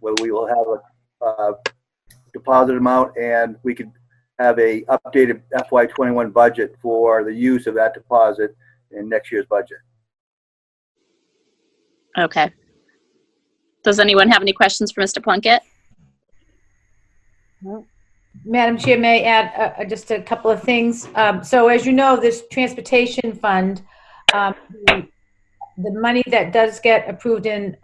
where we will have a deposit amount, and we could have a updated FY21 budget for the use of that deposit in next year's budget. Okay. Does anyone have any questions for Mr. Plunkett? No. Madam Chair, may I add just a couple of things? So as you know, this transportation fund, the money that does get approved in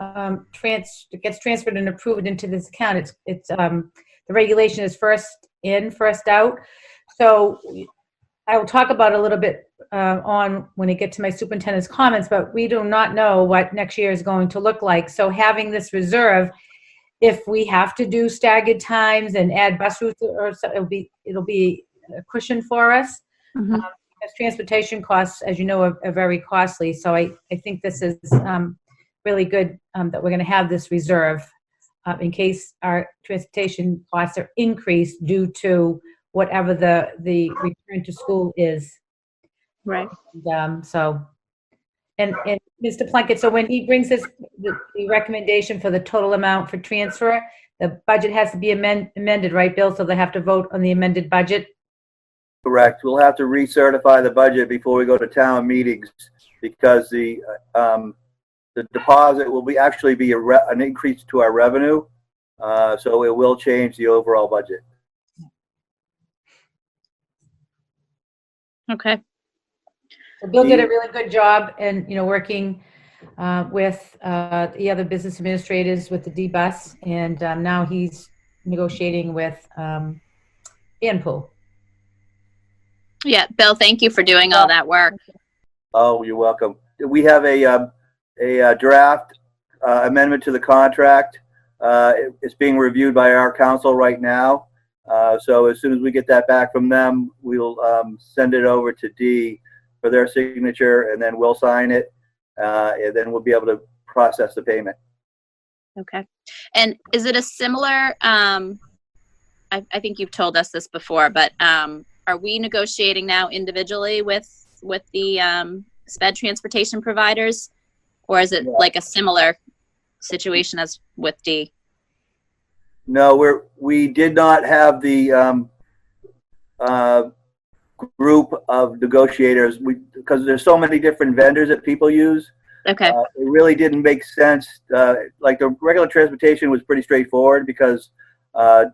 gets transferred and approved into this account. It's the regulation is first in, first out. So I will talk about it a little bit on when I get to my superintendent's comments, but we do not know what next year is going to look like. So having this reserve, if we have to do staggered times and add bus routes, or so, it'll be a cushion for us. Mm-hmm. Because transportation costs, as you know, are very costly. So I think this is really good that we're going to have this reserve in case our transportation costs are increased due to whatever the return to school is. Right. And, and Mr. Plunkett, so when he brings us the recommendation for the total amount for transfer, the budget has to be amended, right, Bill? So they have to vote on the amended budget? Correct. We'll have to recertify the budget before we go to town meetings because the deposit will actually be an increase to our revenue. So it will change the overall budget. Okay. So Bill did a really good job in, working with the other business administrators with the D-Bus, and now he's negotiating with Vanpool. Yeah, Bill, thank you for doing all that work. Oh, you're welcome. We have a draft amendment to the contract. It's being reviewed by our council right now. So as soon as we get that back from them, we'll send it over to D for their signature, and then we'll sign it, and then we'll be able to process the payment. Okay. And is it a similar, I think you've told us this before, but are we negotiating now individually with the SPED transportation providers, or is it like a similar situation as with D? No, we did not have the group of negotiators because there's so many different vendors that people use. Okay. It really didn't make sense. Like the regular transportation was pretty straightforward because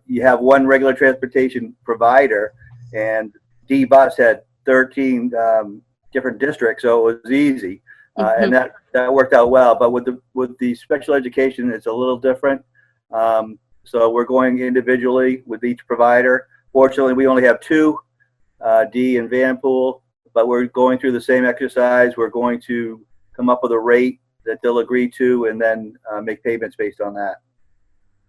you have one regular transportation provider, and D-Bus had 13 different districts, so it was easy, and that worked out well. But with the special education, it's a little different. So we're going individually with each provider. Fortunately, we only have two, D and Vanpool, but we're going through the same exercise. We're going to come up with a rate that they'll agree to, and then make payments based on that.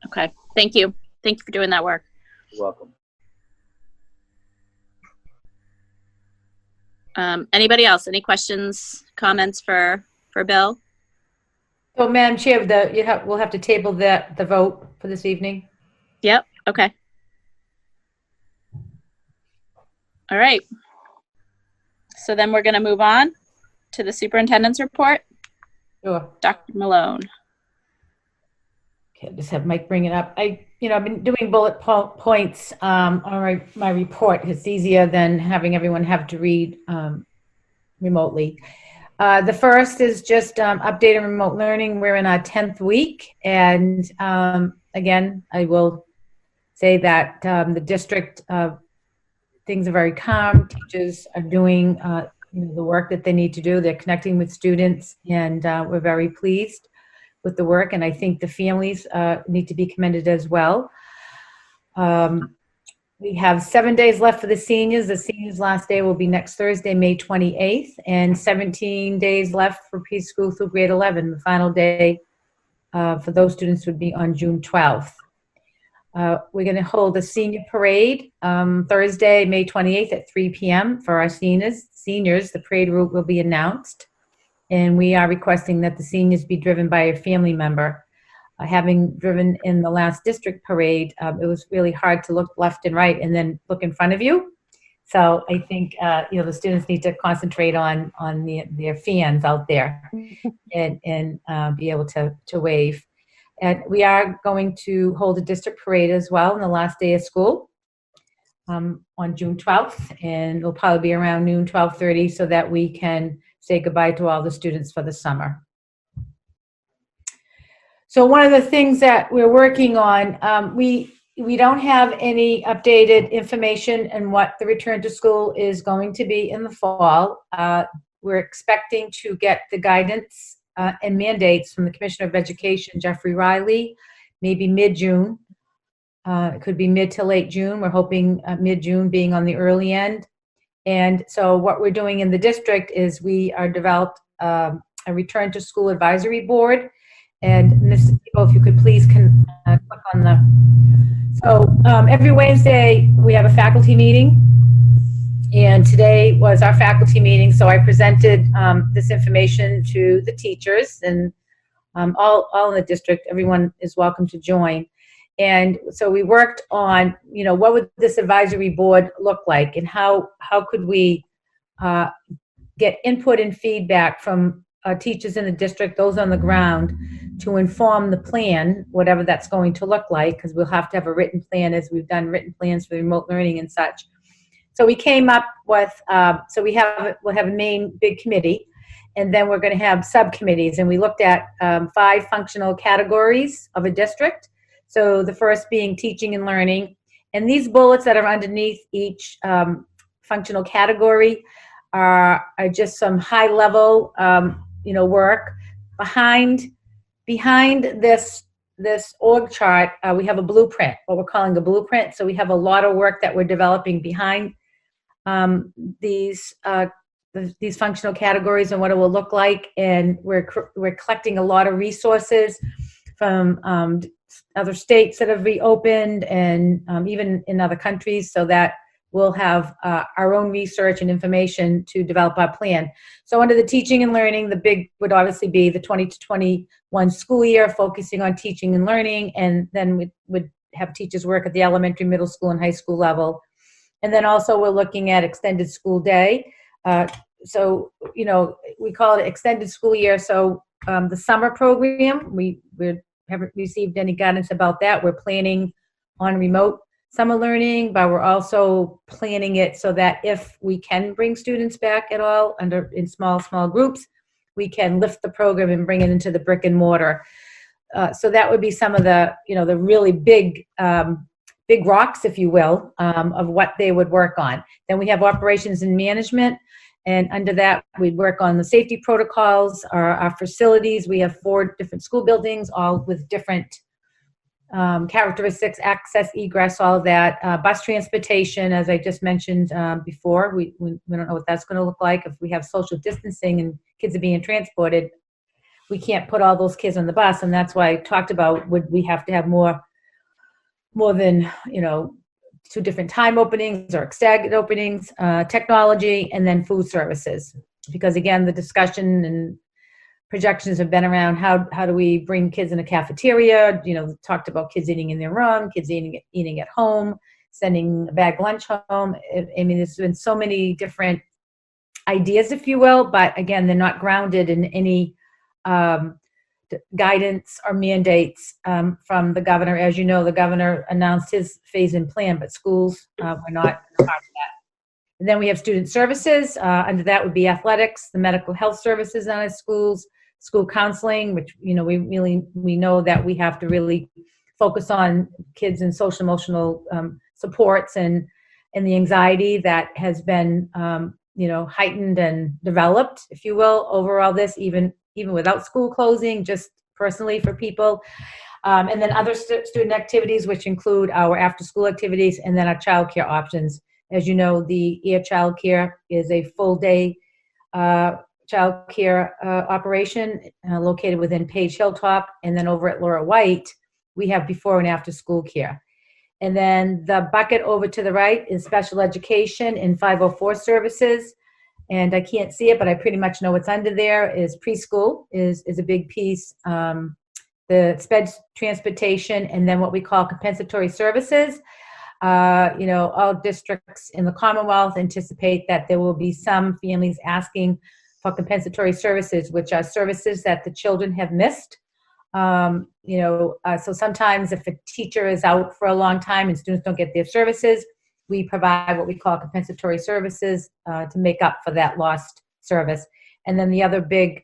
Okay. Thank you. Thank you for doing that work. You're welcome. Anybody else? Any questions, comments for Bill? So, Madam Chair, we'll have to table the vote for this evening. Yep. Okay. All right. So then we're going to move on to the superintendent's report. Sure. Dr. Malone. Okay, just have Mike bring it up. I've been doing bullet points on my report. It's easier than having everyone have to read remotely. The first is just update on remote learning. We're in our 10th week, and again, I will say that the district, things are very calm. Teachers are doing the work that they need to do. They're connecting with students, and we're very pleased with the work, and I think the families need to be commended as well. We have 7 days left for the seniors. The seniors' last day will be next Thursday, May 28th, and 17 days left for preschool through grade 11. The final day for those students would be on June 12th. We're going to hold a senior parade Thursday, May 28th at 3 p.m. for our seniors. The parade route will be announced, and we are requesting that the seniors be driven by a family member. Having driven in the last district parade, it was really hard to look left and right and then look in front of you. So I think the students need to concentrate on their fans out there and be able to wave. And we are going to hold a district parade as well on the last day of school on June 12th, and it'll probably be around noon, 12:30, so that we can say goodbye to all the students for the summer. So one of the things that we're working on, we don't have any updated information on what the return to school is going to be in the fall. We're expecting to get the guidance and mandates from the Commissioner of Education, Jeffrey Riley, maybe mid-June. It could be mid to late June. We're hoping mid-June being on the early end. And so what we're doing in the district is we are developed a return to school advisory board. And Mrs. Tebow, if you could please click on the. So every Wednesday we have a faculty meeting, and today was our faculty meeting. So I presented this information to the teachers and all in the district. Everyone is welcome to join. And so we worked on, what would this advisory board look like, and how could we get input and feedback from teachers in the district, those on the ground, to inform the plan, whatever that's going to look like, because we'll have to have a written plan, as we've done written plans for remote learning and such. So we came up with, we'll have a main big committee, and then we're going to have subcommittees, and we looked at 5 functional categories of a district. So the first being teaching and learning, and these bullets that are underneath each functional category are just some high level work. Behind this org chart, we have a blueprint, what we're calling a blueprint. So we have a lot of work that we're developing behind these functional categories and what it will look like. And we're collecting a lot of resources from other states that have reopened, and even in other countries, so that we'll have our own research and information to develop our plan. So under the teaching and learning, the big would obviously be the 20 to 21 school year, focusing on teaching and learning, and then we would have teachers work at the elementary, middle school, and high school level. And then also we're looking at extended school day. So, we call it extended school year. So the summer program, we're haven't received any guidance about that. We're planning on remote summer learning, but we're also planning it so that if we can bring students back at all in small groups, we can lift the program and bring it into the brick and mortar. So that would be some of the, the really big rocks, if you will, of what they would work on. Then we have operations and management. And under that, we work on the safety protocols, our facilities. We have 4 different school buildings, all with different characteristics, access, egress, all of that. Bus transportation, as I just mentioned before, we don't know what that's going to look like. If we have social distancing and kids are being transported, we can't put all those kids on the bus. And that's why I talked about, would we have to have more than, 2 different time openings or staggered openings, technology, and then food services. Because again, the discussion and projections have been around how do we bring kids in a cafeteria, talked about kids eating in their room, kids eating at home, sending a bag lunch home. I mean, there's been so many different ideas, if you will, but again, they're not grounded in any guidance or mandates from the governor. As you know, the governor announced his phase-in plan, but schools were not part of that. And then we have student services. Under that would be athletics, the medical health services in our schools, school counseling, which we know that we have to really focus on kids and social emotional supports and the anxiety that has been heightened and developed, if you will, over all this, even without school closing, just personally for people. And then other student activities, which include our after-school activities, and then our childcare options. As you know, the Air Childcare is a full-day childcare operation located within Page Hilltop, and then over at Laura White, we have before and after school care. And then the bucket over to the right is special education and 504 services. And I can't see it, but I pretty much know what's under there. Is preschool is a big piece. The sped transportation, and then what we call compensatory services. All districts in the Commonwealth anticipate that there will be some families asking for compensatory services, which are services that the children have missed. So sometimes if a teacher is out for a long time and students don't get their services, we provide what we call compensatory services to make up for that lost service. And then the other big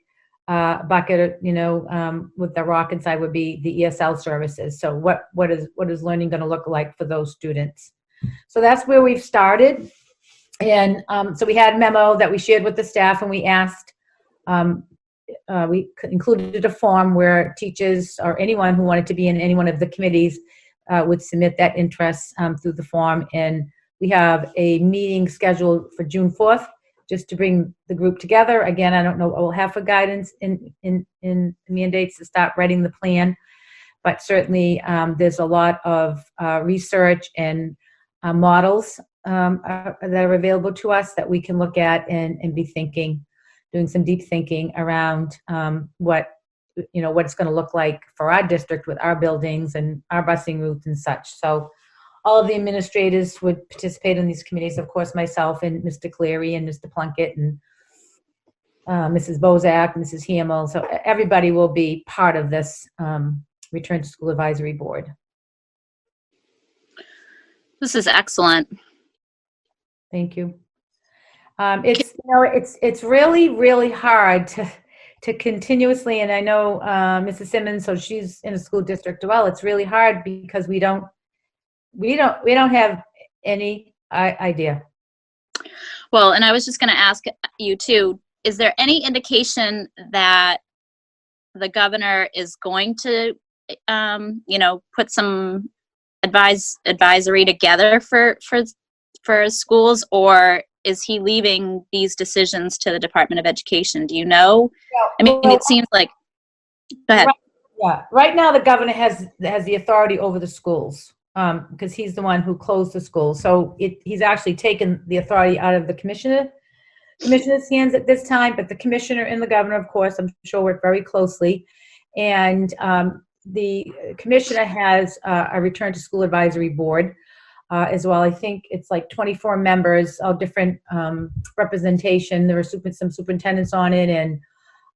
bucket, with the rock inside would be the ESL services. So what is learning going to look like for those students? So that's where we've started. And so we had a memo that we shared with the staff, and we asked, we included a form where teachers or anyone who wanted to be in any one of the committees would submit that interest through the form. And we have a meeting scheduled for June 4th, just to bring the group together. Again, I don't know what we'll have for guidance in mandates to start writing the plan, but certainly there's a lot of research and models that are available to us that we can look at and be doing some deep thinking around what it's going to look like for our district with our buildings and our busing routes and such. So all of the administrators would participate in these committees, of course, myself and Mr. Cleary and Mr. Plunkett and Mrs. Bozak, Mrs. Hamill. So everybody will be part of this Return to School Advisory Board. This is excellent. Thank you. It's really, really hard to continuously, and I know Mrs. Simmons, so she's in a school district as well. It's really hard because we don't have any idea. Well, and I was just going to ask you too, is there any indication that the governor is going to, put some advisory together for schools, or is he leaving these decisions to the Department of Education? Do you know? It seems like, go ahead. Right now the governor has the authority over the schools. Because he's the one who closed the school. So he's actually taken the authority out of the commissioner's hands at this time, but the commissioner and the governor, of course, I'm sure work very closely. And the commissioner has a Return to School Advisory Board as well. I think it's like 24 members, all different representation. There were some superintendents on it, and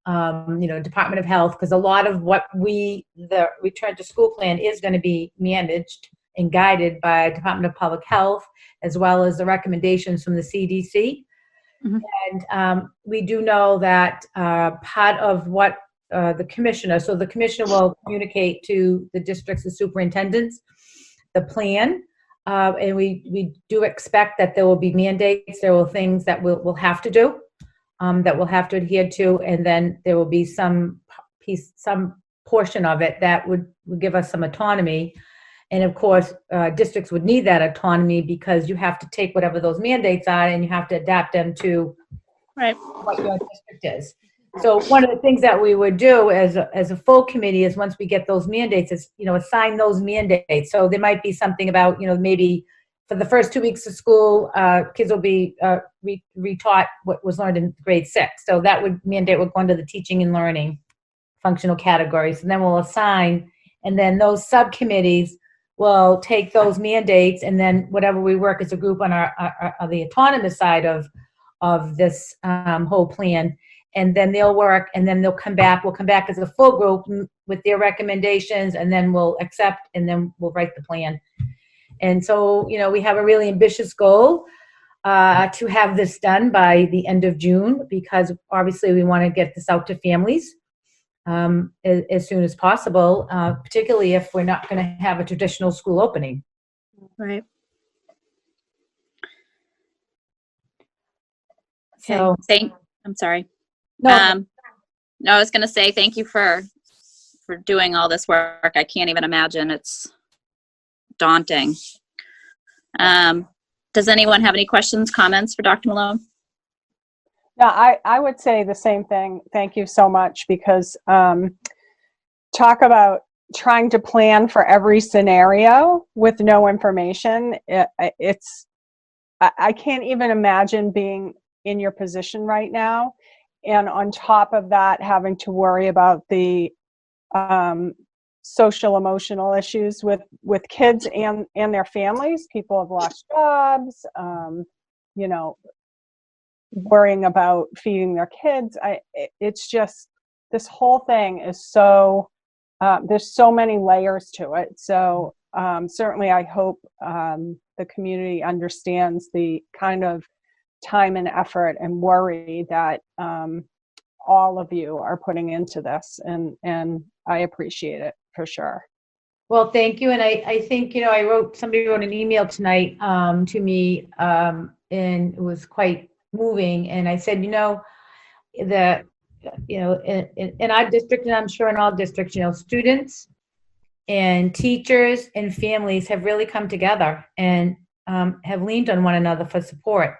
Department of Health, because a lot of what the return to school plan is going to be managed and guided by Department of Public Health, as well as the recommendations from the CDC. Mhm. And we do know that part of what the commissioner will communicate to the districts and superintendents the plan, and we do expect that there will be mandates. There will things that we'll have to do, that we'll have to adhere to, and then there will be some portion of it that would give us some autonomy. And of course, districts would need that autonomy because you have to take whatever those mandates are and you have to adapt them to what your district is. So one of the things that we would do as a full committee is, once we get those mandates, is assign those mandates. So there might be something about maybe for the first 2 weeks of school, kids will be retaught what was learned in grade 6. So that mandate would go into the teaching and learning functional categories, and then we'll assign, and then those subcommittees will take those mandates, and then whatever we work as a group on the autonomous side of this whole plan, and then they'll work, and then they'll come back. We'll come back as a full group with their recommendations, and then we'll accept, and then we'll write the plan. And so, we have a really ambitious goal to have this done by the end of June, because obviously we want to get this out to families as soon as possible, particularly if we're not going to have a traditional school opening. Right. So, I'm sorry. No. No, I was going to say thank you for doing all this work. I can't even imagine. It's daunting. Does anyone have any questions, comments for Dr. Malone? Yeah, I would say the same thing. Thank you so much, because talk about trying to plan for every scenario with no information. I can't even imagine being in your position right now. And on top of that, having to worry about the social emotional issues with kids and their families. People have lost jobs, worrying about feeding their kids. It's just, this whole thing is so, there's so many layers to it. So certainly I hope the community understands the kind of time and effort and worry that all of you are putting into this, and I appreciate it for sure. Well, thank you. And I think, somebody wrote an email tonight to me, and it was quite moving. And I said, in our district, and I'm sure in all districts, students and teachers and families have really come together and have leaned on one another for support,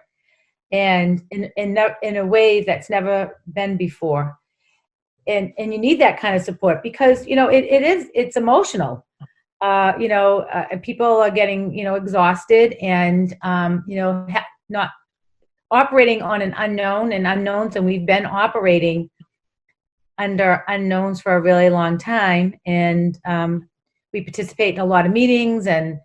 and in a way that's never been before. And you need that kind of support, because, it's emotional. People are getting, exhausted, and, not operating on an unknown and unknowns. And we've been operating under unknowns for a really long time. And we participate in a lot of meetings, and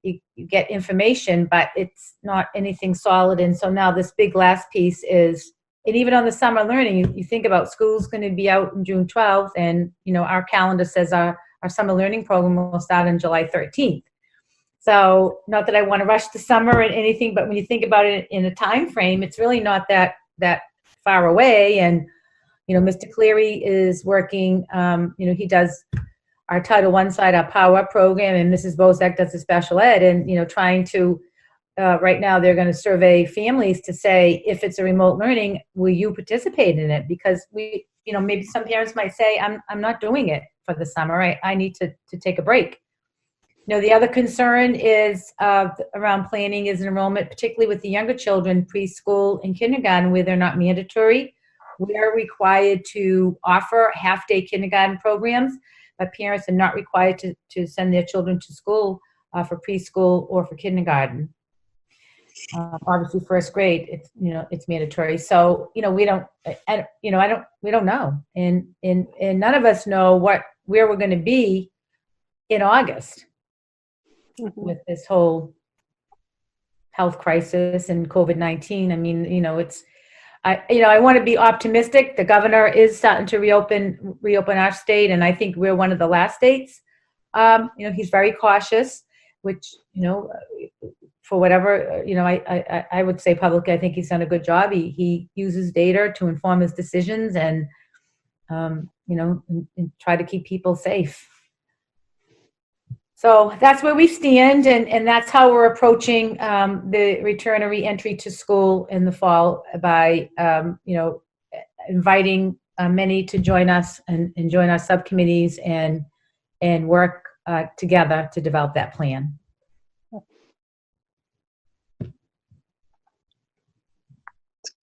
you get information, but it's not anything solid. And so now this big last piece is, and even on the summer learning, you think about school's going to be out on June 12th, and, our calendar says our summer learning program will start on July 13th. So not that I want to rush the summer or anything, but when you think about it in a time frame, it's really not that far away. And, Mr. Cleary is working, he does our Title I side, our Power Up program, and Mrs. Bozak does the special ed, and, trying to, right now they're going to survey families to say, if it's a remote learning, will you participate in it? Because we, maybe some parents might say, I'm not doing it for the summer. I need to take a break. The other concern is around planning is enrollment, particularly with the younger children, preschool and kindergarten, where they're not mandatory. We are required to offer half-day kindergarten programs, but parents are not required to send their children to school for preschool or for kindergarten. Obviously, first grade, it's mandatory. So, we don't know, and none of us know where we're going to be in August with this whole health crisis and COVID-19. I mean, I want to be optimistic. The governor is starting to reopen our state, and I think we're one of the last states. He's very cautious, which, for whatever, I would say publicly, I think he's done a good job. He uses data to inform his decisions and, and try to keep people safe. So that's where we stand, and that's how we're approaching the return or re-entry to school in the fall by, inviting many to join us and join our subcommittees and work together to develop that plan.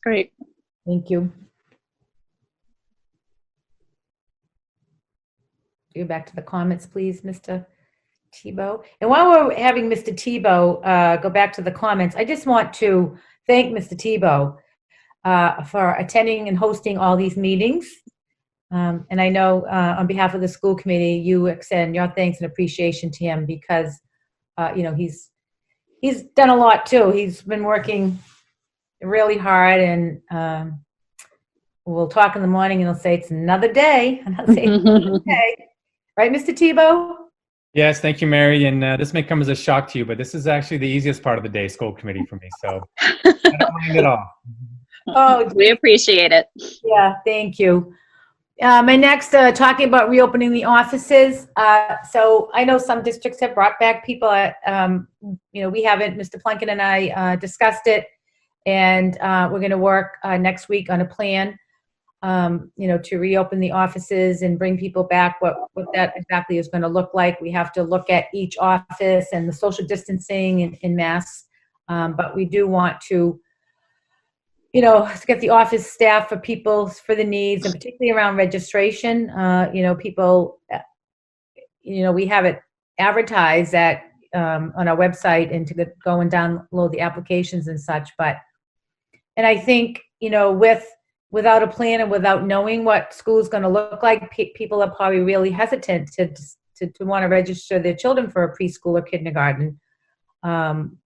Great. Thank you. Go back to the comments, please, Mr. Tebow. And while we're having Mr. Tebow go back to the comments, I just want to thank Mr. Tebow for attending and hosting all these meetings. And I know on behalf of the school committee, you extend your thanks and appreciation to him because, he's done a lot too. He's been working really hard, and we'll talk in the morning and he'll say it's another day. And I'll say, another day. Right, Mr. Tebow? Yes, thank you, Mary. And this may come as a shock to you, but this is actually the easiest part of the day, school committee for me. So I don't mind at all. Oh, we appreciate it. Yeah, thank you. My next, talking about reopening the offices. So I know some districts have brought back people. We haven't. Mr. Plunkett and I discussed it, and we're going to work next week on a plan. To reopen the offices and bring people back. What that exactly is going to look like. We have to look at each office and the social distancing and masks. But we do want to, to get the office staff for the needs, and particularly around registration. People, we have it advertised on our website and to go and download the applications and such. And I think, without a plan and without knowing what school is going to look like, people are probably really hesitant to want to register their children for a preschool or kindergarten.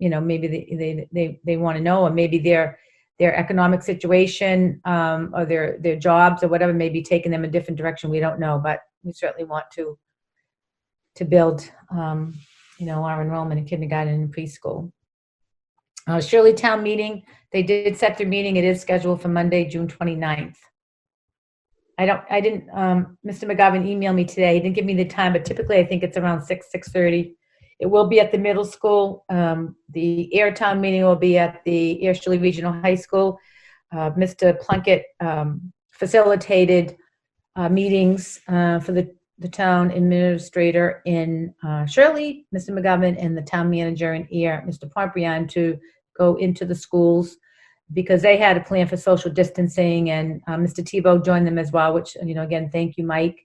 Maybe they want to know, or maybe their economic situation or their jobs or whatever may be taking them a different direction. We don't know, but we certainly want to build, our enrollment in kindergarten and preschool. Shirley Town meeting, they did set their meeting. It is scheduled for Monday, June 29th. Mr. McGovern emailed me today. He didn't give me the time, but typically I think it's around 6:30. It will be at the middle school. The Air Town meeting will be at the Air Shirley Regional High School. Mr. Plunkett facilitated meetings for the town administrator in Shirley, Mr. McGovern, and the town manager in Air, Mr. Pomprian, to go into the schools because they had a plan for social distancing, and Mr. Tebow joined them as well, which, again, thank you, Mike,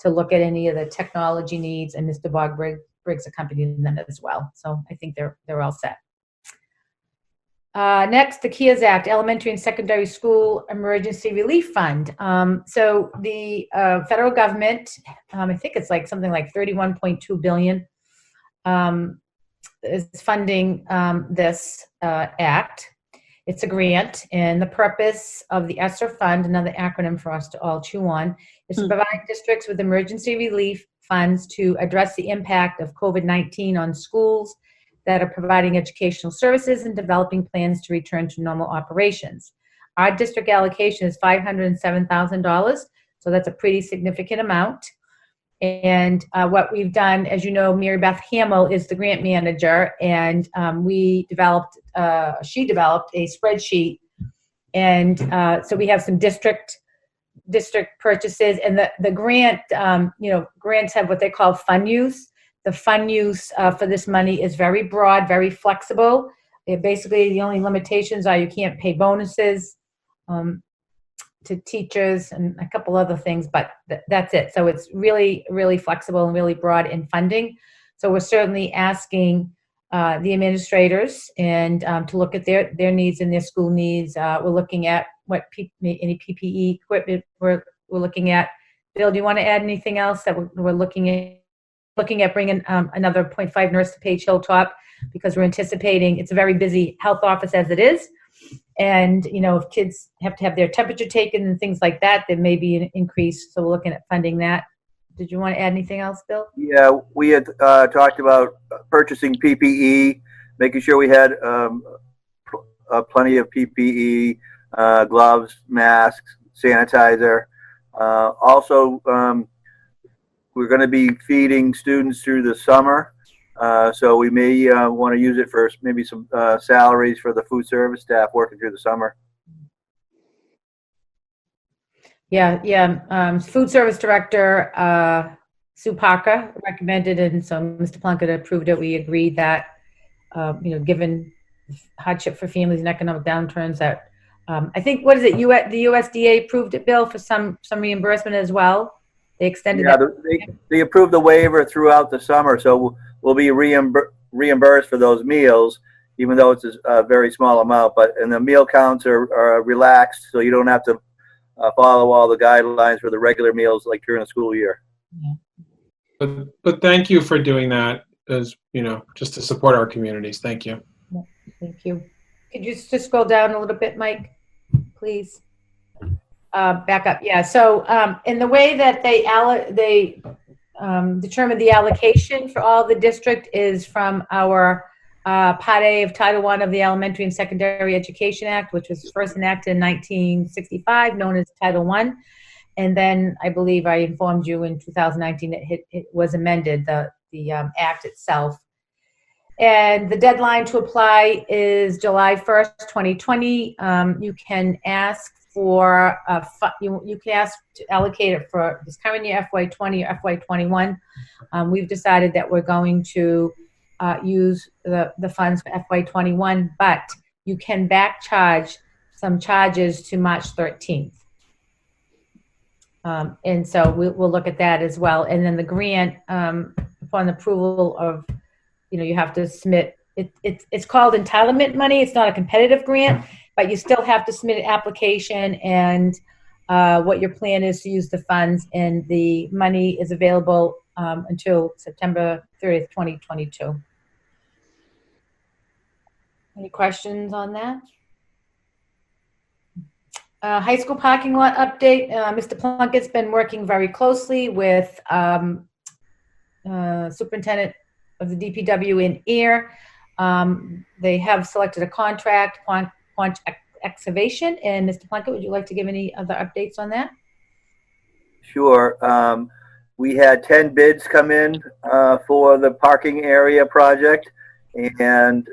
to look at any of the technology needs, and Mr. Bob Briggs accompanied them as well. So I think they're all set. Next, the KEARS Act, Elementary and Secondary School Emergency Relief Fund. So the federal government, I think it's something like $31.2 billion, is funding this act. It's a grant, and the purpose of the ESSER fund, another acronym for us to all chew on, is to provide districts with emergency relief funds to address the impact of COVID-19 on schools that are providing educational services and developing plans to return to normal operations. Our district allocation is $507,000, so that's a pretty significant amount. And what we've done, as you know, Mary Beth Hamill is the grant manager, and she developed a spreadsheet. And so we have some district purchases, and the grant, grants have what they call fund use. The fund use for this money is very broad, very flexible. Basically, the only limitations are you can't pay bonuses to teachers and a couple other things, but that's it. So it's really, really flexible and really broad in funding. So we're certainly asking the administrators and to look at their needs and their school needs. We're looking at any PPE equipment we're looking at. Bill, do you want to add anything else that we're looking at bringing another 0.5 nurse to Page Hilltop, because we're anticipating it's a very busy health office as it is. And, if kids have to have their temperature taken and things like that, there may be an increase. So we're looking at funding that. Did you want to add anything else, Bill? Yeah, we had talked about purchasing PPE, making sure we had plenty of PPE, gloves, masks, sanitizer. Also, we're going to be feeding students through the summer. So we may want to use it for maybe some salaries for the food service staff working through the summer. Yeah. Food service director Sue Parker recommended it, and so Mr. Plunkett approved it. We agreed that, given hardship for families and economic downturns, that I think the USDA approved it, Bill, for some reimbursement as well. They extended. Yeah, they approved the waiver throughout the summer, so we'll be reimbursed for those meals, even though it's a very small amount. And the meal counts are relaxed, so you don't have to follow all the guidelines for the regular meals like during the school year. Yeah. But thank you for doing that, as just to support our communities. Thank you. Thank you. Could you just scroll down a little bit, Mike, please? Back up. Yeah. So in the way that they determine the allocation for all the district is from our Part A of Title I of the Elementary and Secondary Education Act, which was first enacted in 1965, known as Title I. And then I believe I informed you in 2019 it was amended, the act itself. And the deadline to apply is July 1st, 2020. You can ask for you can ask to allocate it for this current year, FY20 or FY21. We've decided that we're going to use the funds for FY21, but you can back charge some charges to March 13th. And so we'll look at that as well. And then the grant, upon approval of, you have to submit, it's called entitlement money. It's not a competitive grant, but you still have to submit an application and what your plan is to use the funds. And the money is available until September 30th, 2022. Any questions on that? High school parking lot update. Mr. Plunkett's been working very closely with Superintendent of the DPW in Air. They have selected a contract, Quant Excavation. And Mr. Plunkett, would you like to give any other updates on that? Sure. We had 10 bids come in for the parking area project, and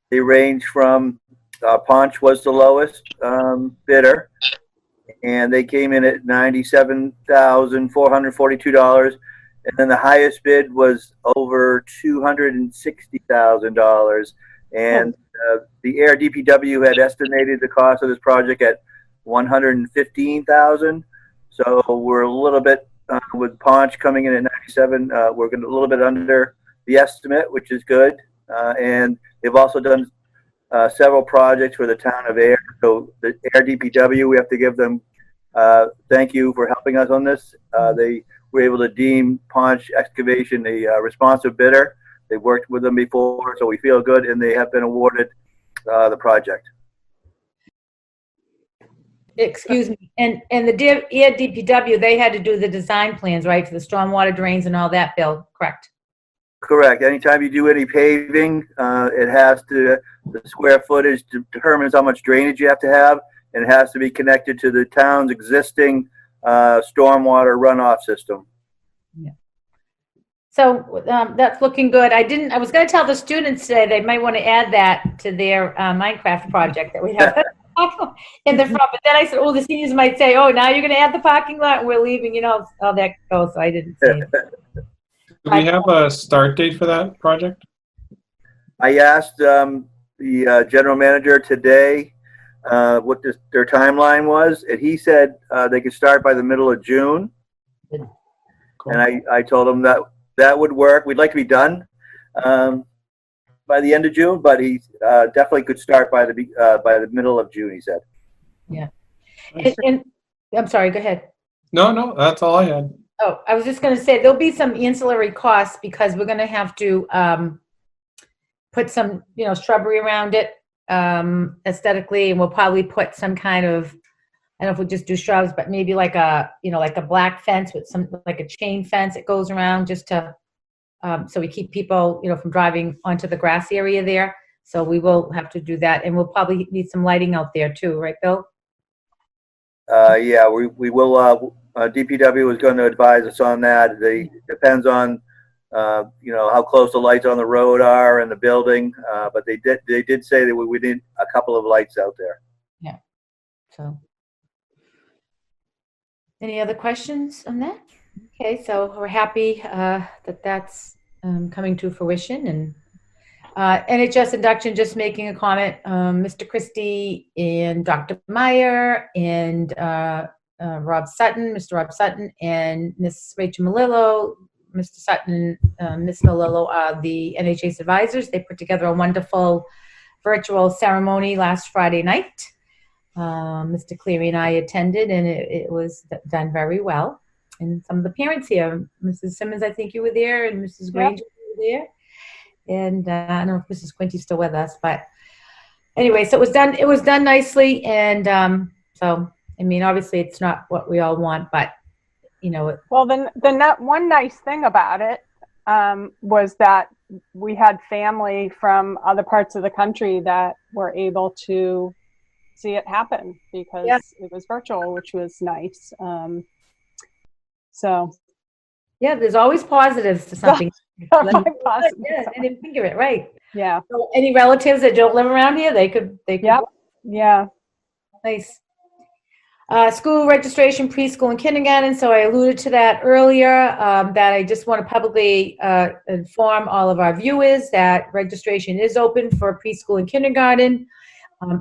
they range from Ponch was the lowest bidder, and they came in at $97,442. And then the highest bid was over $260,000. And the Air DPW had estimated the cost of this project at $115,000. So we're a little bit with Ponch coming in at 97. We're going a little bit under the estimate, which is good. And they've also done several projects for the town of Air. So the Air DPW, we have to give them thank you for helping us on this. They were able to deem Ponch Excavation a responsive bidder. They've worked with them before, so we feel good, and they have been awarded the project. Excuse me. And the Air DPW, they had to do the design plans, right, for the stormwater drains and all that, Bill, correct? Correct. Anytime you do any paving, it has to, the square footage determines how much drainage you have to have, and it has to be connected to the town's existing stormwater runoff system. Yeah. So that's looking good. I was going to tell the students today they might want to add that to their Minecraft project that we have in the front. But then I said, oh, the seniors might say, oh, now you're going to add the parking lot and we're leaving, all that goes. So I didn't say it. Do we have a start date for that project? I asked the general manager today what their timeline was, and he said they could start by the middle of June. Cool. And I told him that would work. We'd like to be done by the end of June, but he definitely could start by the middle of June, he said. Yeah. And I'm sorry, go ahead. No, that's all I had. Oh, I was just going to say there'll be some ancillary costs because we're going to have to put some, shrubbery around it. aesthetically, and we'll probably put some kind of, I don't know if we'll just do shrubs, but maybe like a, like a black fence with some, like a chain fence that goes around just to, so we keep people, from driving onto the grass area there. So we will have to do that, and we'll probably need some lighting out there too, right, Bill? Yeah, we will. DPW is going to advise us on that. Depends on how close the lights on the road are and the building. But they did say that we need a couple of lights out there. Yeah. So, any other questions on that? Okay, so we're happy that that's coming to fruition, and NHS induction, just making a comment, Mr. Christie and Dr. Meyer and Rob Sutton, Mr. Rob Sutton, and Miss Rachel Malillo, Mr. Sutton, Miss Malillo are the NHS advisors. They put together a wonderful virtual ceremony last Friday night. Mr. Cleary and I attended, and it was done very well. And some of the parents here, Mrs. Simmons, I think you were there, and Mrs. Granger, you were there. And I don't know if Mrs. Quinty's still with us, but anyway, so it was done nicely. And so, I mean, obviously it's not what we all want, but well, then one nice thing about it was that we had family from other parts of the country that were able to see it happen because it was virtual, which was nice. So yeah, there's always positives to something. Yeah, I didn't think of it, right? Yeah. So any relatives that don't live around here, they could. Yep. Yeah. Nice. School registration, preschool and kindergarten. So I alluded to that earlier, that I just want to publicly inform all of our viewers that registration is open for preschool and kindergarten.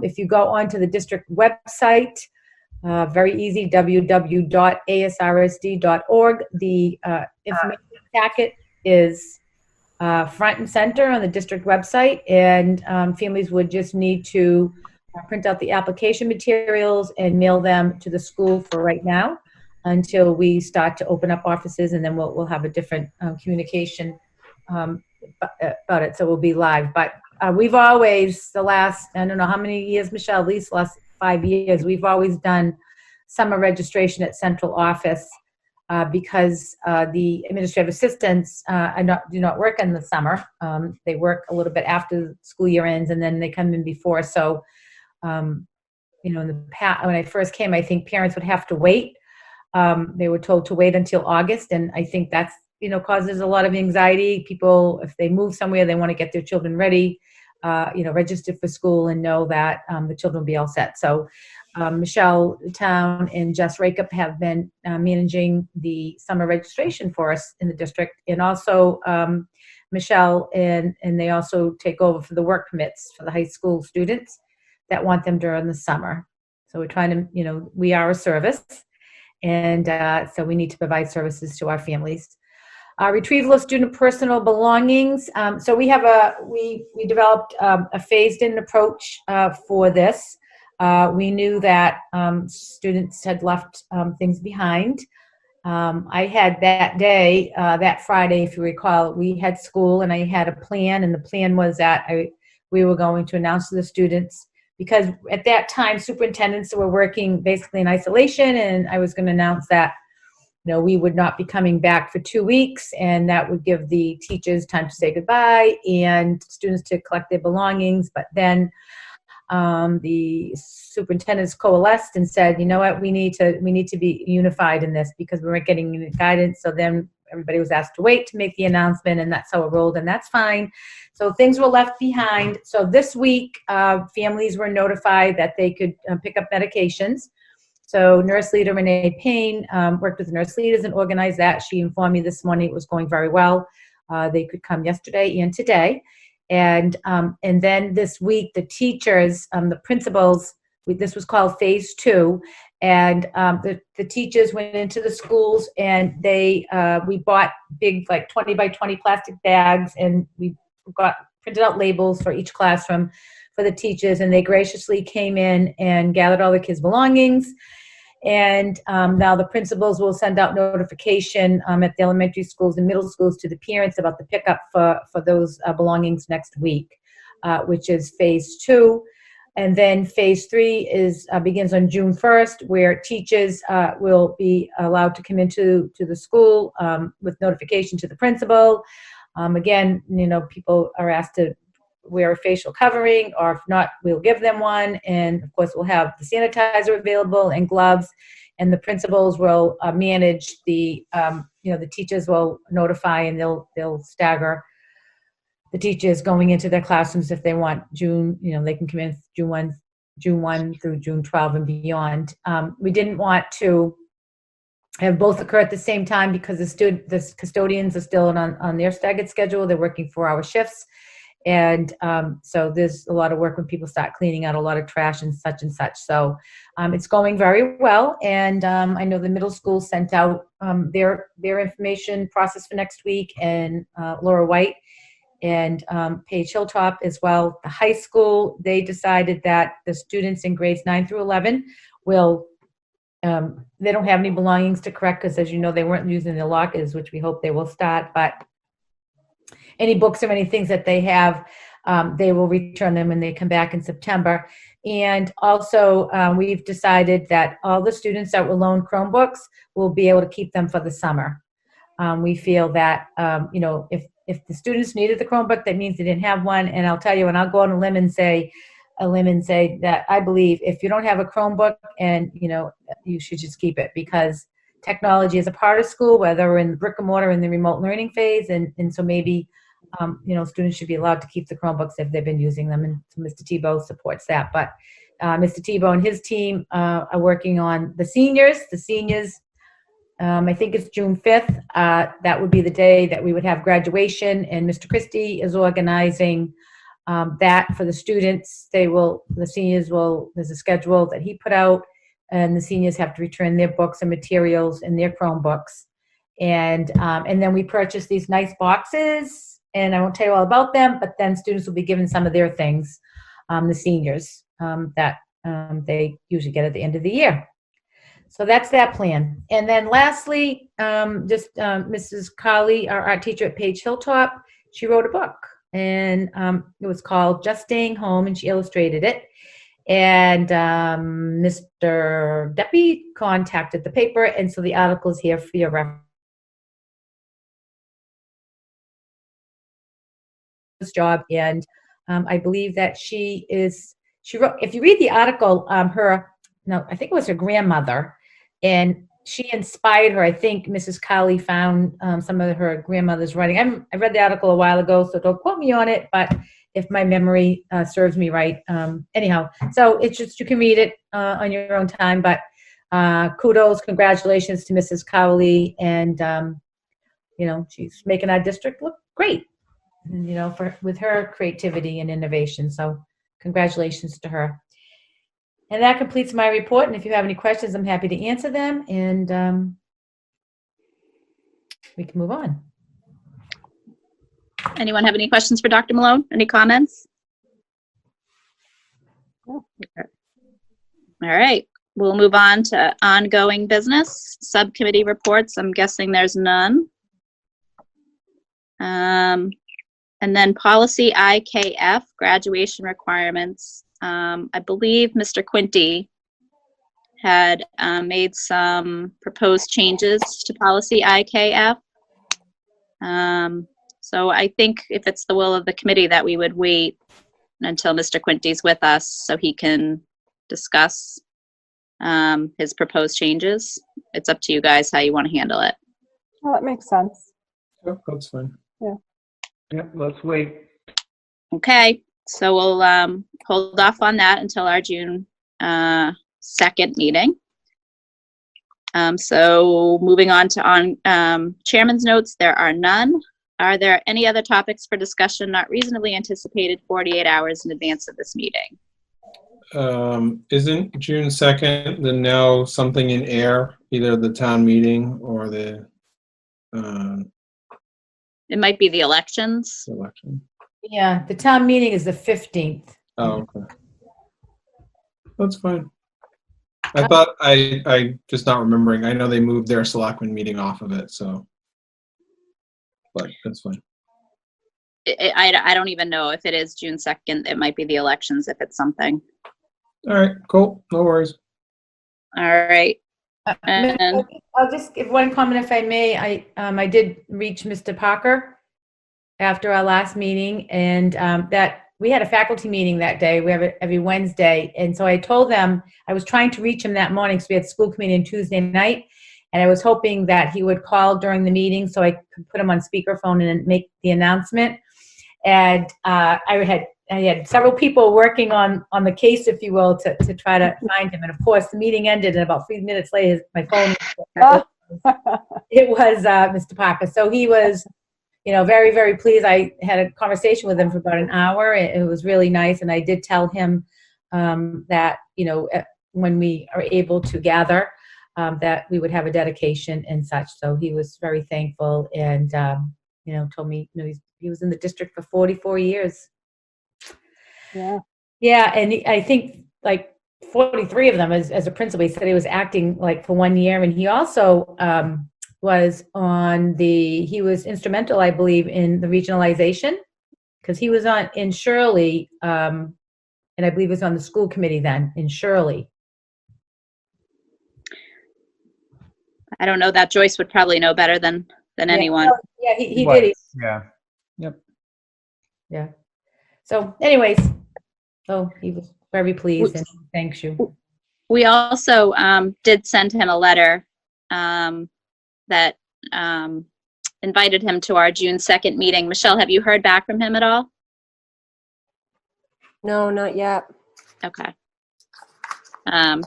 If you go onto the district website, very easy, www.asrsd.org. The information packet is front and center on the district website, and families would just need to print out the application materials and mail them to the school for right now until we start to open up offices, and then we'll have a different communication about it, so we'll be live. But we've always, the last, I don't know how many years, Michelle, at least the last 5 years, we've always done summer registration at central office because the administrative assistants do not work in the summer. They work a little bit after the school year ends, and then they come in before. So, in the past, when I first came, I think parents would have to wait. They were told to wait until August, and I think that's causes a lot of anxiety. People, if they move somewhere, they want to get their children ready, registered for school, and know that the children will be all set. So Michelle Town and Jess Rakeup have been managing the summer registration for us in the district, and also Michelle and they also take over for the work permits for the high school students that want them during the summer. So we're trying to, we are a service, and so we need to provide services to our families. Retrieval of student personal belongings. So we have we developed a phased-in approach for this. We knew that students had left things behind. I had that day, that Friday, if you recall, we had school, and I had a plan, and the plan was that we were going to announce to the students, because at that time superintendents were working basically in isolation, and I was going to announce that we would not be coming back for 2 weeks, and that would give the teachers time to say goodbye and students to collect their belongings. But then the superintendents coalesced and said, you know what, we need to be unified in this because we weren't getting any guidance. So then everybody was asked to wait to make the announcement, and that's how it rolled, and that's fine. So things were left behind. So this week, families were notified that they could pick up medications. So nurse leader Renee Payne worked with the nurse leaders and organized that. She informed me this morning it was going very well. They could come yesterday and today. And then this week, the teachers, the principals, this was called phase 2. And the teachers went into the schools, and we bought big, like 20 by 20 plastic bags, and we printed out labels for each classroom for the teachers, and they graciously came in and gathered all the kids' belongings. And now the principals will send out notification at the elementary schools and middle schools to the parents about the pickup for those belongings next week, which is phase 2. And then phase 3 begins on June 1st, where teachers will be allowed to come into the school with notification to the principal. Again, people are asked to wear a facial covering, or if not, we'll give them one. And of course, we'll have the sanitizer available and gloves. And the principals will manage the teachers will notify, and they'll stagger the teachers going into their classrooms if they want June. They can come in June 1 through June 12 and beyond. We didn't want to have both occur at the same time because the custodians are still on their staggered schedule. They're working 4-hour shifts. And so there's a lot of work when people start cleaning out a lot of trash and such. So it's going very well. And I know the middle school sent out their information process for next week, and Laura White and Paige Hilltop as well. The high school, they decided that the students in grades 9 through 11 will, they don't have any belongings to correct because, as you know, they weren't using the lockers, which we hope they will start. But any books or any things that they have, they will return them when they come back in September. And also, we've decided that all the students that will loan Chromebooks will be able to keep them for the summer. We feel that, if the students needed the Chromebook, that means they didn't have one. And I'll tell you, and I'll go on a limb and say that I believe if you don't have a Chromebook, and you should just keep it, because technology is a part of school, whether we're in brick and mortar in the remote learning phase, and so maybe students should be allowed to keep the Chromebooks if they've been using them, and so Mr. Tebow supports that. But Mr. Tebow and his team are working on the seniors. The seniors, I think it's June 5th. That would be the day that we would have graduation, and Mr. Christie is organizing that for the students. The seniors will, there's a schedule that he put out, and the seniors have to return their books and materials and their Chromebooks. And then we purchased these nice boxes, and I won't tell you all about them, but then students will be given some of their things, the seniors, that they usually get at the end of the year. So that's that plan. And then lastly, Mrs. Carly, our art teacher at Paige Hilltop, she wrote a book, and it was called Just Staying Home, and she illustrated it. And Mr. Deppie contacted the paper, and so the article is here for your reference. Job, and I believe that she wrote, if you read the article, I think it was her grandmother, and she inspired her. I think Mrs. Cowley found some of her grandmother's writing. I read the article a while ago, so don't quote me on it, but if my memory serves me right. Anyhow, so it's just, you can read it on your own time, but kudos, congratulations to Mrs. Cowley, and she's making our district look great, and, with her creativity and innovation. So congratulations to her. And that completes my report. And if you have any questions, I'm happy to answer them. And we can move on. Anyone have any questions for Dr. Malone? Any comments? All right. We'll move on to ongoing business. Subcommittee reports. I'm guessing there's none. And then policy IKF, graduation requirements. I believe Mr. Quinty had made some proposed changes to policy IKF. So I think if it's the will of the committee that we would wait until Mr. Quinty's with us so he can discuss his proposed changes. It's up to you guys how you want to handle it. Well, that makes sense. Sure, that's fine. Yeah. Yep, let's wait. Okay, so we'll hold off on that until our June 2nd meeting. So moving on to chairman's notes, there are none. Are there any other topics for discussion not reasonably anticipated 48 hours in advance of this meeting? Isn't June 2nd the now something in air, either the town meeting or the it might be the elections. election? Yeah, the town meeting is the 15th. Oh, okay. That's fine. I thought I just not remembering. I know they moved their selectmen meeting off of it, so. But that's fine. I don't even know if it is June 2nd. It might be the elections if it's something. All right, cool. No worries. All right. And I'll just give one comment if I may. I did reach Mr. Parker after our last meeting, and that we had a faculty meeting that day. We have it every Wednesday, and so I told them I was trying to reach him that morning because we had school committee on Tuesday night, and I was hoping that he would call during the meeting so I could put him on speakerphone and make the announcement. And I had several people working on the case, if you will, to try to find him. And of course, the meeting ended, and about 3 minutes later, my phone. It was Mr. Parker. So he was, very, very pleased. I had a conversation with him for about an hour. It was really nice, and I did tell him that when we are able to gather, that we would have a dedication and such. So he was very thankful, and told me he was in the district for 44 years. Yeah, and I think like 43 of them as a principal. He said he was acting like for 1 year, and he also was he was instrumental, I believe, in the regionalization, because he was in Shirley, and I believe was on the school committee then in Shirley. I don't know that Joyce would probably know better than anyone. Yeah, he did. Yeah. Yep. Yeah. So anyways, he was very pleased, and thanks you. We also did send him a letter that invited him to our June 2nd meeting. Michelle, have you heard back from him at all? No, not yet. Okay.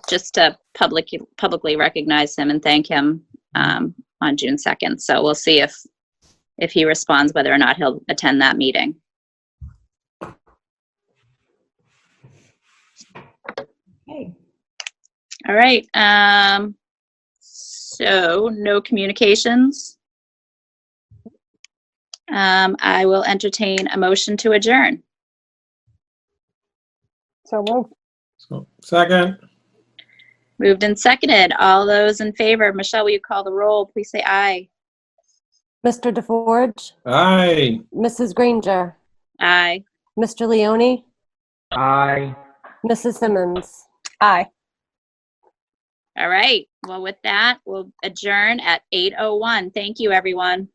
Just to publicly recognize him and thank him on June 2nd. So we'll see if he responds, whether or not he'll attend that meeting. Okay. All right. So no communications. I will entertain a motion to adjourn. So moved. So, second. Moved and seconded. All those in favor. Michelle, will you call the roll? Please say aye. Mr. DeForge? Aye. Mrs. Granger? Aye. Mr. Leone? Aye. Mrs. Simmons? Aye. All right. Well, with that, we'll adjourn at 8:01. Thank you, everyone.